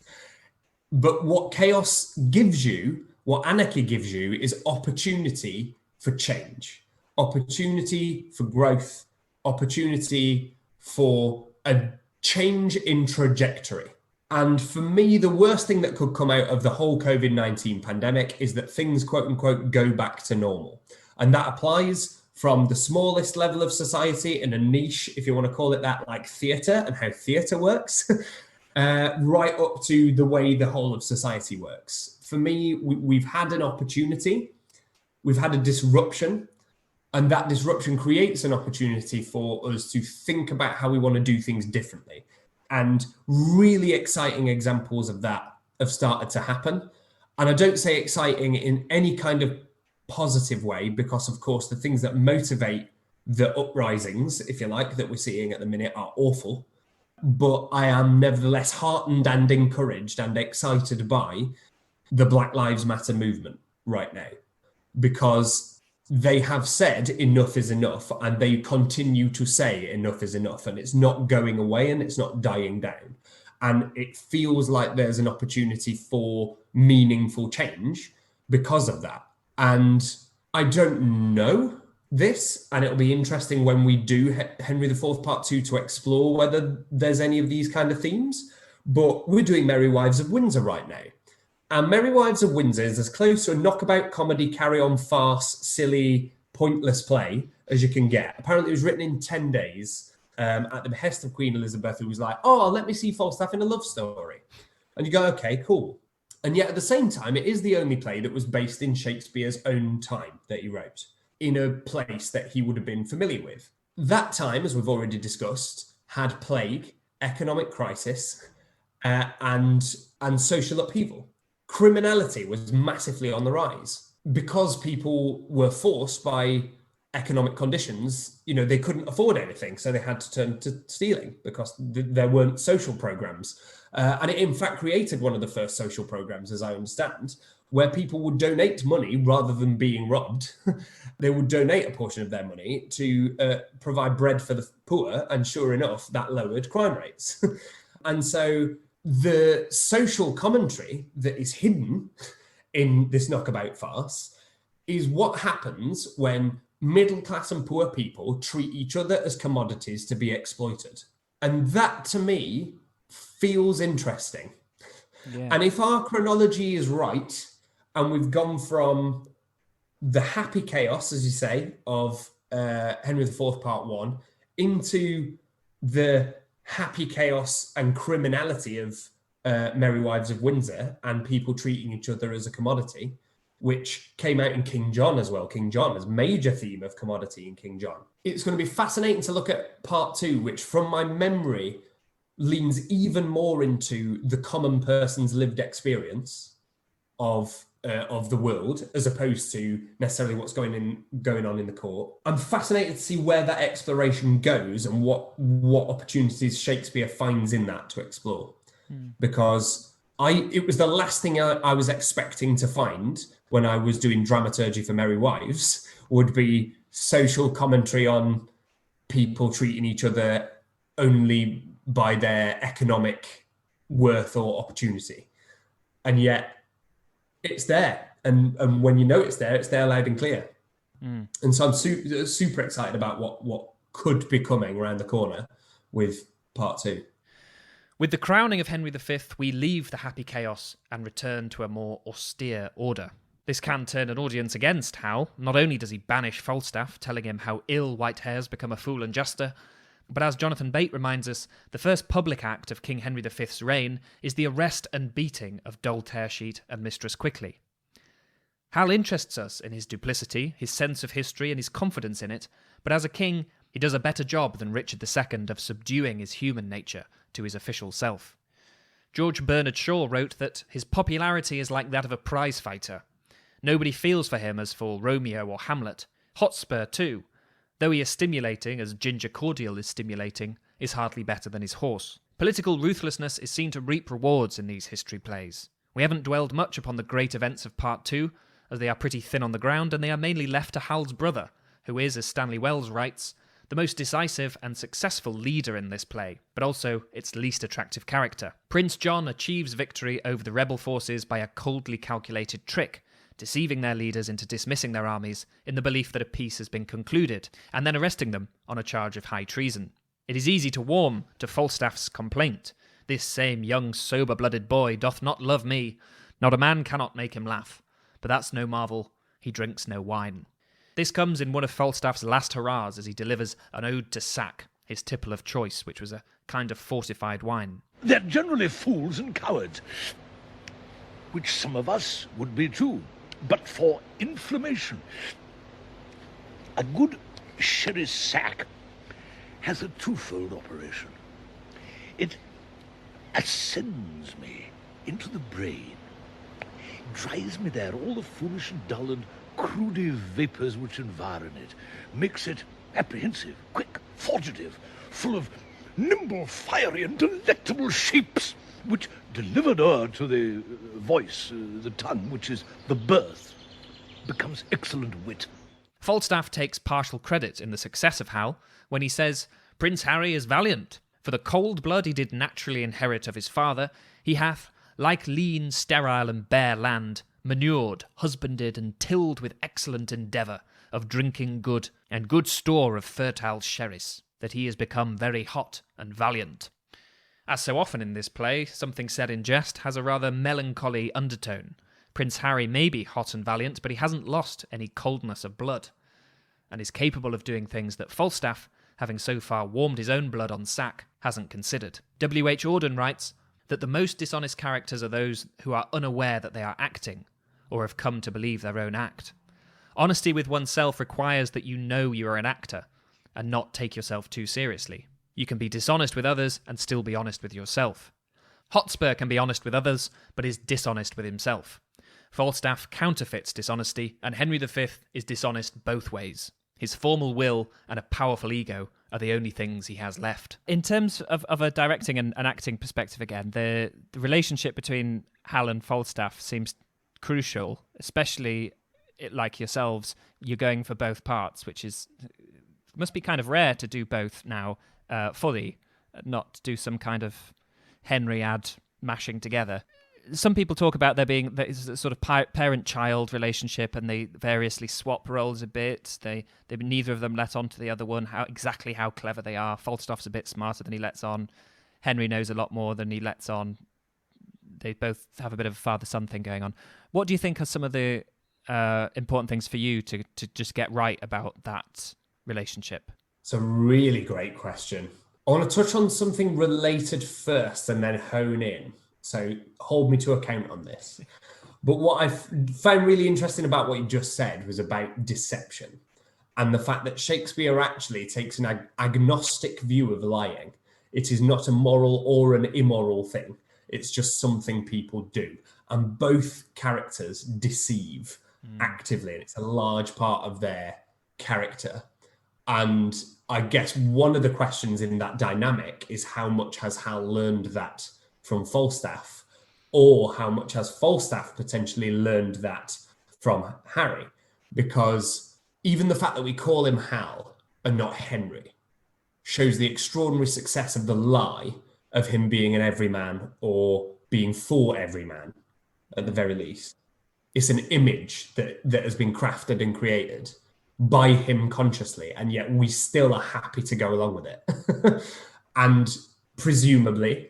But what chaos gives you, what anarchy gives you, is opportunity for change, opportunity for growth, opportunity for a change in trajectory. And for me, the worst thing that could come out of the whole COVID-19 pandemic is that things, quote unquote, go back to normal. And that applies from the smallest level of society in a niche, if you want to call it that, like theatre and how theatre works, right up to the way the whole of society works. For me, we've had an opportunity, we've had a disruption, and that disruption creates an opportunity for us to think about how we want to do things differently. And really exciting examples of that have started to happen. And I don't say exciting in any kind of positive way, because, of course, the things that motivate the uprisings, if you like, that we're seeing at the minute are awful. But I am nevertheless heartened and encouraged and excited by the Black Lives Matter movement right now, because they have said enough is enough, and they continue to say enough is enough, and it's not going away and it's not dying down. And it feels like there's an opportunity for meaningful change because of that. And I don't know this, and it'll be interesting when we do Henry IV Part 2 to explore whether there's any of these kind of themes, but we're doing Merry Wives of Windsor right now. And Merry Wives of Windsor is as close to a knockabout comedy, carry-on farce, silly, pointless play as you can get. Apparently it was written in 10 days at the behest of Queen Elizabeth, who was like, oh, let me see Falstaff in a love story. And you go, okay, cool. And yet at the same time, it is the only play that was based in Shakespeare's own time that he wrote, in a place that he would have been familiar with. That time, as we've already discussed, had plague, economic crisis, and social upheaval. Criminality was massively on the rise because people were forced by economic conditions. You know, they couldn't afford anything, so they had to turn to stealing because there weren't social programs. And it in fact created one of the first social programs, as I understand, where people would donate money rather than being robbed. They would donate a portion of their money to provide bread for the poor. And sure enough, that lowered crime rates. And so the social commentary that is hidden in this knockabout farce is what happens when middle class and poor people treat each other as commodities to be exploited. And that, to me, feels interesting. Yeah. And if our chronology is right, and we've gone from the happy chaos, as you say, of Henry IV Part 1 into the happy chaos and criminality of Merry Wives of Windsor and people treating each other as a commodity, which came out in King John as well. King John is a major theme of commodity in King John. It's going to be fascinating to look at Part 2, which from my memory leans even more into the common person's lived experience of the world, as opposed to necessarily what's going on in the court. I'm fascinated to see where that exploration goes and what opportunities Shakespeare finds in that to explore. Because it was the last thing I was expecting to find when I was doing dramaturgy for Merry Wives would be social commentary on people treating each other only by their economic worth or opportunity. And yet it's there. And when you know it's there loud and clear. And so I'm super excited about what could be coming around the corner with Part 2. With the crowning of Henry V, we leave the happy chaos and return to a more austere order. This can turn an audience against Hal. Not only does he banish Falstaff, telling him how ill white hairs become a fool and jester, but as Jonathan Bate reminds us, the first public act of King Henry V's reign is the arrest and beating of Doll Tearsheet and Mistress Quickly. Hal interests us in his duplicity, his sense of history and his confidence in it, but as a king, he does a better job than Richard II of subduing his human nature to his official self. George Bernard Shaw wrote that his popularity is like that of a prize fighter. Nobody feels for him as for Romeo or Hamlet. Hotspur, too, though he is stimulating as Ginger Cordial is stimulating, is hardly better than his horse. Political ruthlessness is seen to reap rewards in these history plays. We haven't dwelled much upon the great events of Part 2, as they are pretty thin on the ground, and they are mainly left to Hal's brother, who is, as Stanley Wells writes, the most decisive and successful leader in this play, but also its least attractive character. Prince John achieves victory over the rebel forces by a coldly calculated trick, deceiving their leaders into dismissing their armies in the belief that a peace has been concluded, and then arresting them on a charge of high treason. It is easy to warm to Falstaff's complaint. This same young sober-blooded boy doth not love me. Not a man cannot make him laugh. But that's no marvel, he drinks no wine. This comes in one of Falstaff's last hurrahs as he delivers an ode to sack, his tipple of choice, which was a kind of fortified wine. They're generally fools and cowards, which some of us would be too, but for inflammation. A good sherry sack has a twofold operation. It ascends me into the brain, drives me there all the foolish and dull and crudy vapours which environ it, makes it apprehensive, quick, fortative, full of nimble, fiery and delectable shapes, which delivered o'er to the voice, the tongue, which is the birth, becomes excellent wit. Falstaff takes partial credit in the success of Hal when he says, Prince Harry is valiant. For the cold blood he did naturally inherit of his father, he hath, like lean, sterile and bare land, manured, husbanded and tilled with excellent endeavour of drinking good, and good store of fertile sherris, that he is become very hot and valiant. As so often in this play, something said in jest has a rather melancholy undertone. Prince Harry may be hot and valiant, but he hasn't lost any coldness of blood, and is capable of doing things that Falstaff, having so far warmed his own blood on sack, hasn't considered. W.H. Auden writes that the most dishonest characters are those who are unaware that they are acting, or have come to believe their own act. Honesty with oneself requires that you know you are an actor, and not take yourself too seriously. You can be dishonest with others and still be honest with yourself. Hotspur can be honest with others, but is dishonest with himself. Falstaff counterfeits dishonesty, and Henry V is dishonest both ways. His formal will and a powerful ego are the only things he has left. In terms of a directing and acting perspective again, the relationship between Hal and Falstaff seems crucial, especially like yourselves, you're going for both parts, which must be kind of rare to do both now fully, not do some kind of Henry ad mashing together. Some people talk about there being a sort of parent-child relationship, and they variously swap roles a bit. They neither of them let on to the other one exactly how clever they are. Falstaff's a bit smarter than he lets on. Henry knows a lot more than he lets on. They both have a bit of a father-son thing going on. What do you think are some of the important things for you to just get right about that relationship? It's a really great question. I want to touch on something related first and then hone in. So hold me to account on this. But what I found really interesting about what you just said was about deception and the fact that Shakespeare actually takes an agnostic view of lying. It is not a moral or an immoral thing. It's just something people do. And both characters deceive actively. And it's a large part of their character. And I guess one of the questions in that dynamic is how much has Hal learned that from Falstaff, or how much has Falstaff potentially learned that from Harry? Because even the fact that we call him Hal and not Henry shows the extraordinary success of the lie of him being an everyman or being for everyman, at the very least. It's an image that has been crafted and created by him consciously, and yet we still are happy to go along with it. And presumably,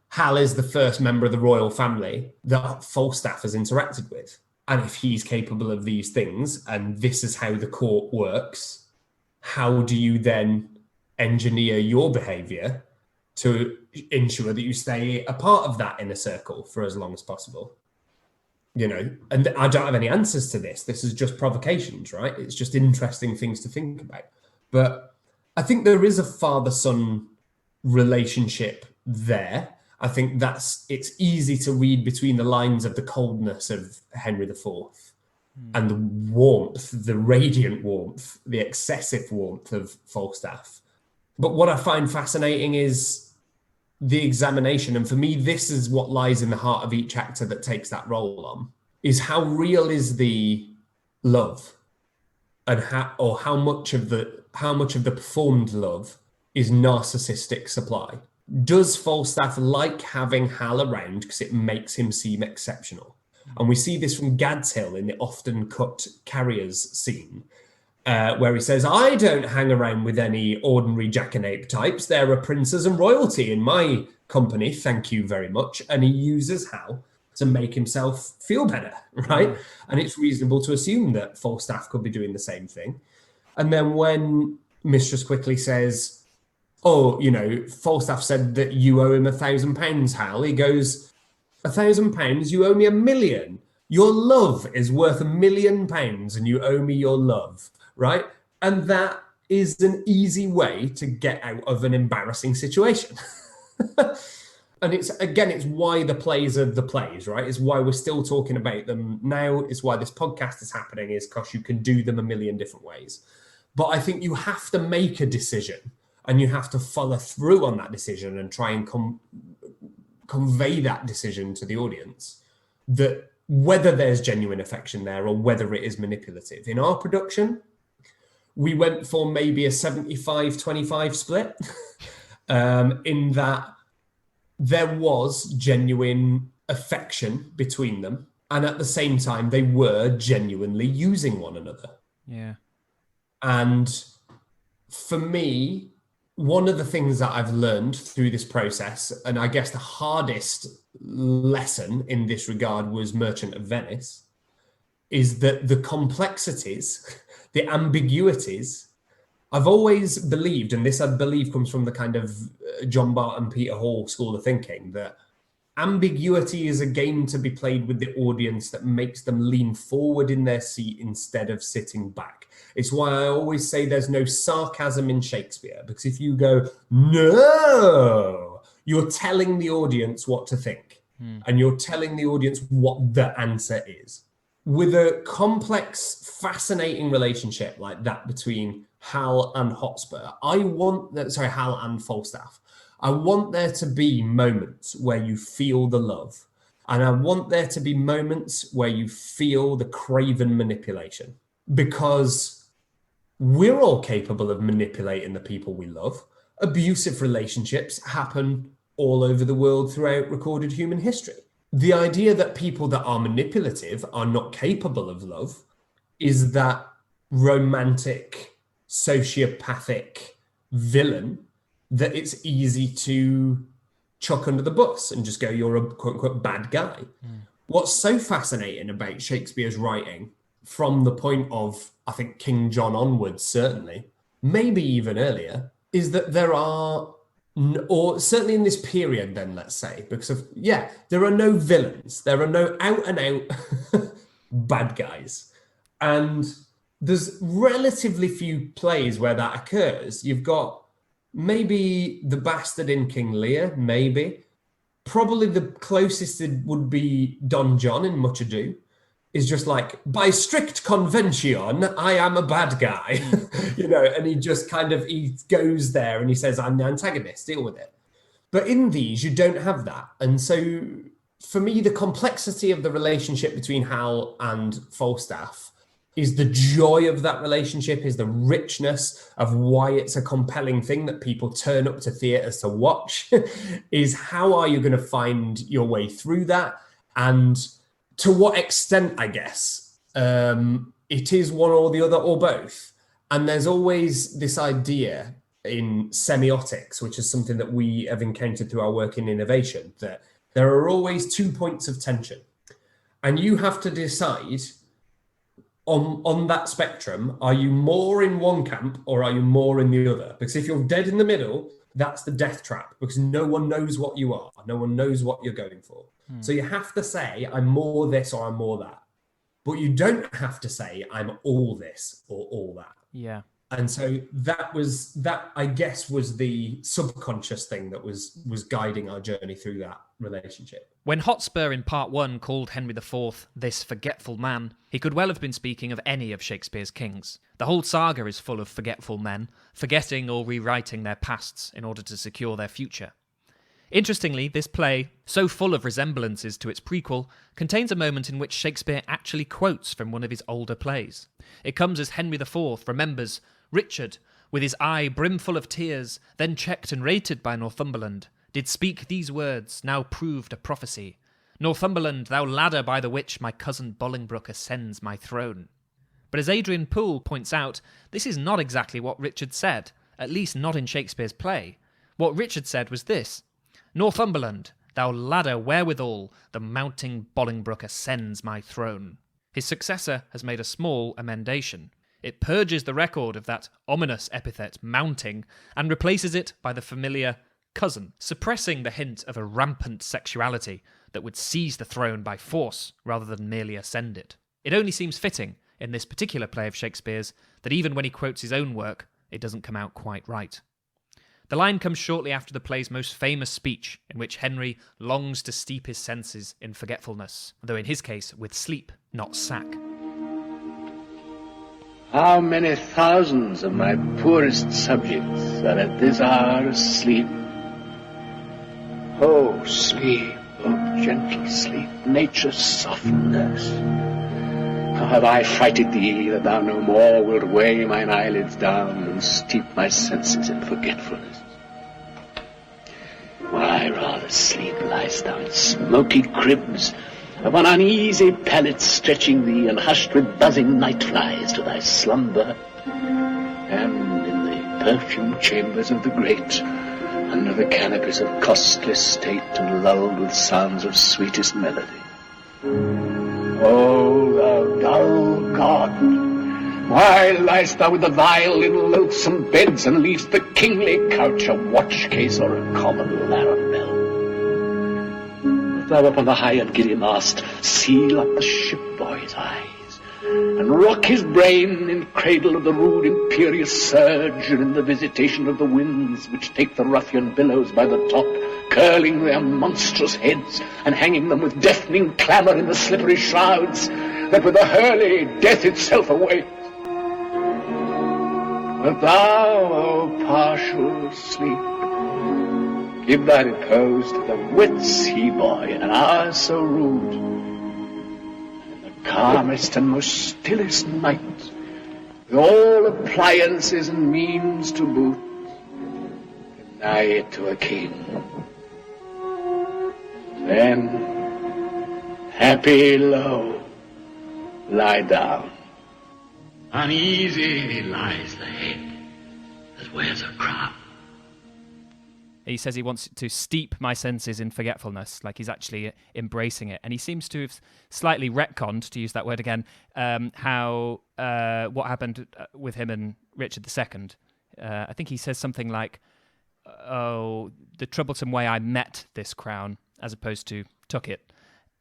Hal is the first member of the royal family that Falstaff has interacted with. And if he's capable of these things, and this is how the court works, how do you then engineer your behaviour to ensure that you stay a part of that inner circle for as long as possible? You know, and I don't have any answers to this. This is just provocations, right? It's just interesting things to think about. But I think there is a father-son relationship there. I think it's easy to read between the lines of the coldness of Henry IV and the warmth, the radiant warmth, the excessive warmth of Falstaff. But what I find fascinating is the examination, and for me, this is what lies in the heart of each actor that takes that role on, is how real is the love, and how much of the performed love is narcissistic supply. Does Falstaff like having Hal around because it makes him seem exceptional? And we see this from Gad's Hill in the often cut carriers scene, where he says, I don't hang around with any ordinary jackanape types. There are princes and royalty in my company, thank you very much. And he uses Hal to make himself feel better, right? And it's reasonable to assume that Falstaff could be doing the same thing. And then when Mistress Quickly says, oh, you know, Falstaff said that you owe him £1,000, Hal. He goes, £1,000? You owe me £1 million. Your love is worth £1 million and you owe me your love. Right? And that is an easy way to get out of an embarrassing situation. And it's why the plays are the plays, right? It's why we're still talking about them now. It's why this podcast is happening, is because you can do them a million different ways. But I think you have to make a decision and you have to follow through on that decision and try and convey that decision to the audience, that whether there's genuine affection there or whether it is manipulative. In our production, we went for maybe a 75-25 split, in that there was genuine affection between them. And at the same time, they were genuinely using one another. Yeah. And for me, one of the things that I've learned through this process, and I guess the hardest lesson in this regard was Merchant of Venice, is that the complexities, the ambiguities, I've always believed, and this I believe comes from the kind of John Barton, Peter Hall school of thinking, that ambiguity is a game to be played with the audience that makes them lean forward in their seat instead of sitting back. It's why I always say there's no sarcasm in Shakespeare, because if you go, no, you're telling the audience what to think, and you're telling the audience what the answer is. With a complex, fascinating relationship like that between Hal and Hotspur, Hal and Falstaff, I want there to be moments where you feel the love. And I want there to be moments where you feel the craven manipulation. Because we're all capable of manipulating the people we love. Abusive relationships happen all over the world throughout recorded human history. The idea that people that are manipulative are not capable of love is that romantic, sociopathic villain that it's easy to chuck under the bus and just go, you're a quote unquote bad guy. What's so fascinating about Shakespeare's writing from the point of, I think, King John onwards, certainly, maybe even earlier, is that there are, or certainly in this period then, let's say, because of, there are no villains. There are no out-and-out bad guys. And there's relatively few plays where that occurs. You've got maybe the bastard in King Lear, maybe. Probably the closest it would be Don John in Much Ado. Is just like, by strict convention, I am a bad guy, and he just he goes there and he says, I'm the antagonist, deal with it. But in these, you don't have that. And so for me, the complexity of the relationship between Hal and Falstaff is the joy of that relationship, is the richness of why it's a compelling thing that people turn up to theatres to watch, is how are you going to find your way through that? And to what extent, I guess, it is one or the other or both. And there's always this idea in semiotics, which is something that we have encountered through our work in innovation, that there are always 2 points of tension. And you have to decide on that spectrum, are you more in one camp or are you more in the other? Because if you're dead in the middle, that's the death trap, because no one knows what you are. No one knows what you're going for. So you have to say, I'm more this or I'm more that. But you don't have to say, I'm all this or all that. Yeah. And so that I guess was the subconscious thing that was guiding our journey through that relationship. When Hotspur in Part 1 called Henry IV this forgetful man, he could well have been speaking of any of Shakespeare's kings. The whole saga is full of forgetful men, forgetting or rewriting their pasts in order to secure their future. Interestingly, this play, so full of resemblances to its prequel, contains a moment in which Shakespeare actually quotes from one of his older plays. It comes as Henry IV remembers Richard, with his eye brimful of tears, then checked and rated by Northumberland, did speak these words, now proved a prophecy. Northumberland, thou ladder by the which my cousin Bolingbroke ascends my throne. But as Adrian Poole points out, this is not exactly what Richard said, at least not in Shakespeare's play. What Richard said was this: Northumberland, thou ladder wherewithal the mounting Bolingbroke ascends my throne. His successor has made a small emendation. It purges the record of that ominous epithet mounting and replaces it by the familiar cousin, suppressing the hint of a rampant sexuality that would seize the throne by force rather than merely ascend it. It only seems fitting in this particular play of Shakespeare's that even when he quotes his own work, it doesn't come out quite right. The line comes shortly after the play's most famous speech, in which Henry longs to steep his senses in forgetfulness, though in his case with sleep, not sack. How many thousands of my poorest subjects are at this hour asleep? Oh, sleep, oh, gentle sleep, nature's soft nurse. How have I frighted thee that thou no more wilt weigh mine eyelids down and steep my senses in forgetfulness? Why, rather sleep liest thou in smoky cribs, upon uneasy pallets stretching thee, and hushed with buzzing night flies to thy slumber, and in the perfumed chambers of the great, under the canopies of costly state, and lulled with sounds of sweetest melody. Oh, thou dull god, why liest thou with the vile in loathsome beds, and leavest the kingly couch a watch case or a common larum bell? If thou upon the high and giddy mast seal up the ship boy's eyes, and rock his brain in cradle of the rude imperious surge, and in the visitation of the winds which take the ruffian billows by the top, curling their monstrous heads, and hanging them with deafening clamour in the slippery shrouds, that with a hurly death itself awaits. But thou, O partial sleep, give thy repose to the wet sea boy in an hour so rude, and in the calmest and most stillest night, with all appliances and means to boot, deny it to a king. Then, happy low, lie down. Uneasy lies the head that wears a crown. He says he wants to steep my senses in forgetfulness, like he's actually embracing it. And he seems to have slightly retconned, to use that word again, what happened with him and Richard II. I think he says something like, "Oh, the troublesome way I met this crown, as opposed to took it."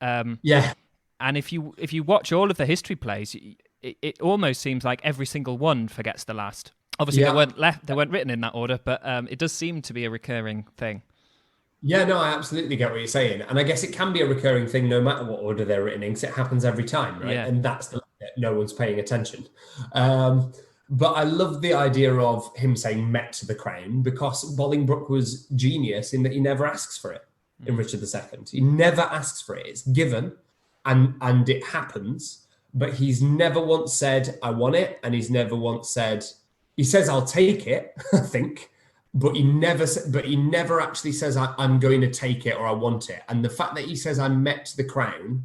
Yeah. And if you watch all of the history plays, it almost seems like every single one forgets the last. Obviously, they weren't written in that order, but it does seem to be a recurring thing. Yeah, no, I absolutely get what you're saying. And I guess it can be a recurring thing no matter what order they're written in, because it happens every time, right? Yeah. And that's the no one's paying attention. But I love the idea of him saying met the crown, because Bolingbroke was genius in that he never asks for it in Richard II. He never asks for it. It's given and it happens, but he's never once said, I want it. And he's never once said, he says, I'll take it, I think, but he never actually says, I'm going to take it or I want it. And the fact that he says, I met the crown,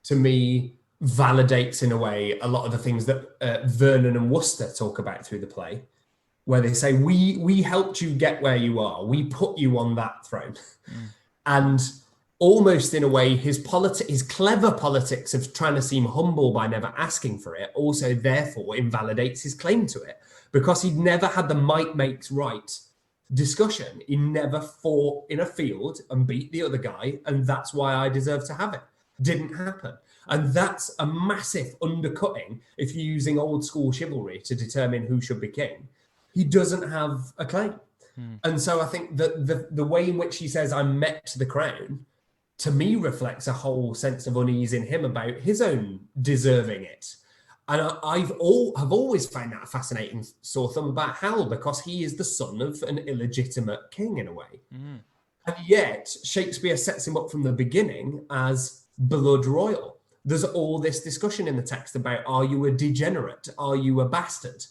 to me, validates in a way a lot of the things that Vernon and Worcester talk about through the play, where they say, we helped you get where you are. We put you on that throne. And almost in a way, his clever politics of trying to seem humble by never asking for it also therefore invalidates his claim to it, because he'd never had the might makes right discussion. He never fought in a field and beat the other guy, and that's why I deserve to have it. Didn't happen. And that's a massive undercutting if you're using old school chivalry to determine who should be king. He doesn't have a claim. And so I think that the way in which he says, I met the crown, to me reflects a whole sense of unease in him about his own deserving it. And have always found that a fascinating sore thumb about Hal, because he is the son of an illegitimate king in a way. And yet Shakespeare sets him up from the beginning as blood royal. There's all this discussion in the text about, are you a degenerate? Are you a bastard?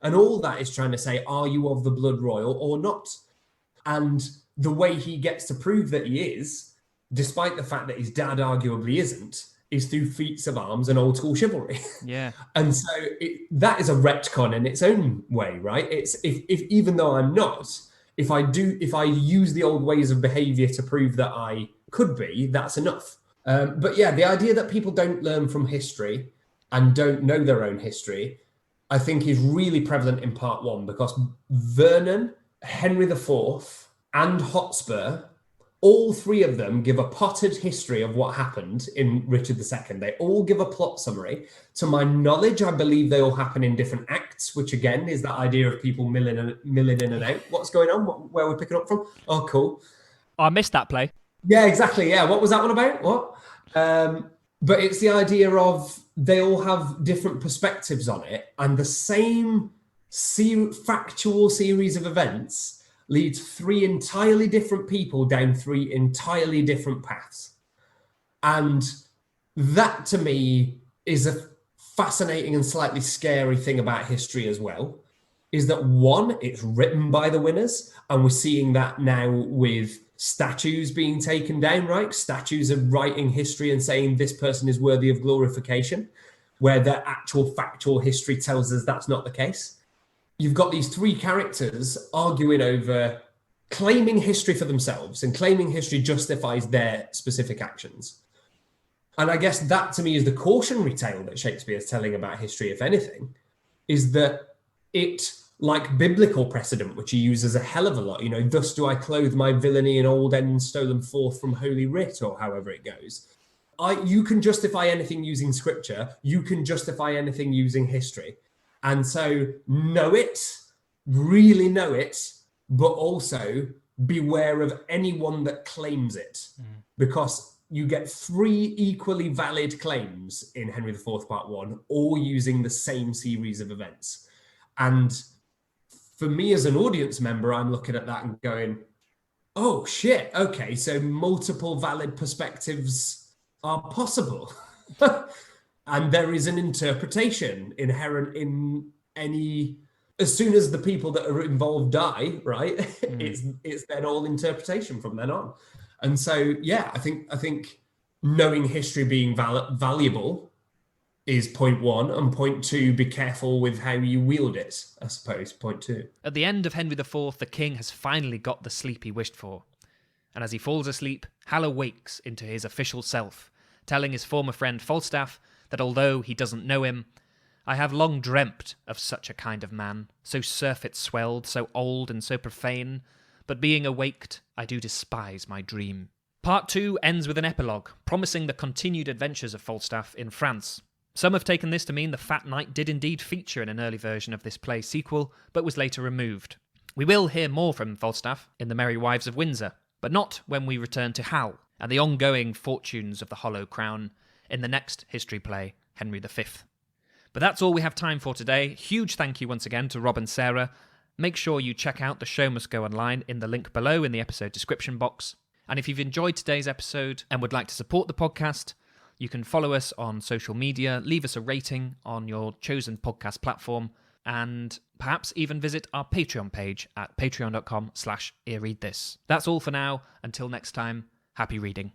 And all that is trying to say, are you of the blood royal or not? And the way he gets to prove that he is, despite the fact that his dad arguably isn't, is through feats of arms and old school chivalry. Yeah. And so that is a retcon in its own way, right? It's if even though I'm not, if I use the old ways of behavior to prove that I could be, that's enough. But yeah, the idea that people don't learn from history and don't know their own history, I think is really prevalent in part one, because Vernon, Henry IV, and Hotspur, all three of them give a potted history of what happened in Richard II. They all give a plot summary. To my knowledge, I believe they all happen in different acts, which again is that idea of people milling in and out. What's going on? Where we're picking up from? Oh, cool. Oh, I missed that play. Yeah, exactly. Yeah. What was that one about? What? But it's the idea of they all have different perspectives on it, and the same factual series of events leads three entirely different people down three entirely different paths. And that to me is a fascinating and slightly scary thing about history as well, is that one, it's written by the winners, and we're seeing that now with statues being taken down, right? Statues of writing history and saying this person is worthy of glorification, where their actual factual history tells us that's not the case. You've got these three characters arguing over claiming history for themselves, and claiming history justifies their specific actions. And I guess that to me is the cautionary tale that Shakespeare is telling about history, if anything, is that it, like biblical precedent, which he uses a hell of a lot, thus do I clothe my villainy in old ends stolen forth from Holy Writ, or however it goes. You can justify anything using scripture. You can justify anything using history. And so know it, really know it, but also beware of anyone that claims it, because you get three equally valid claims in Henry IV Part 1, all using the same series of events. And for me as an audience member, I'm looking at that and going, oh shit, okay, so multiple valid perspectives are possible. And there is an interpretation inherent in any, as soon as the people that are involved die, right? It's then all interpretation from then on. And so, yeah, I think knowing history being valuable is point one, and point two, be careful with how you wield it, I suppose, point two. At the end of Henry IV, the king has finally got the sleep he wished for. And as he falls asleep, Hal awakes into his official self, telling his former friend Falstaff that although he doesn't know him, I have long dreamt of such a kind of man, so surfeit-swelled, so old and so profane, but being awaked, I do despise my dream. Part 2 ends with an epilogue, promising the continued adventures of Falstaff in France. Some have taken this to mean the Fat Knight did indeed feature in an early version of this play sequel, but was later removed. We will hear more from Falstaff in The Merry Wives of Windsor, but not when we return to Hal and the ongoing fortunes of the Hollow Crown in the next history play, Henry V. But that's all we have time for today. Huge thank you once again to Rob and Sarah. Make sure you check out The Show Must Go Online in the link below in the episode description box. And if you've enjoyed today's episode and would like to support the podcast, you can follow us on social media, leave us a rating on your chosen podcast platform, and perhaps even visit our Patreon page at patreon.com/earreadthis. That's all for now. Until next time, happy reading.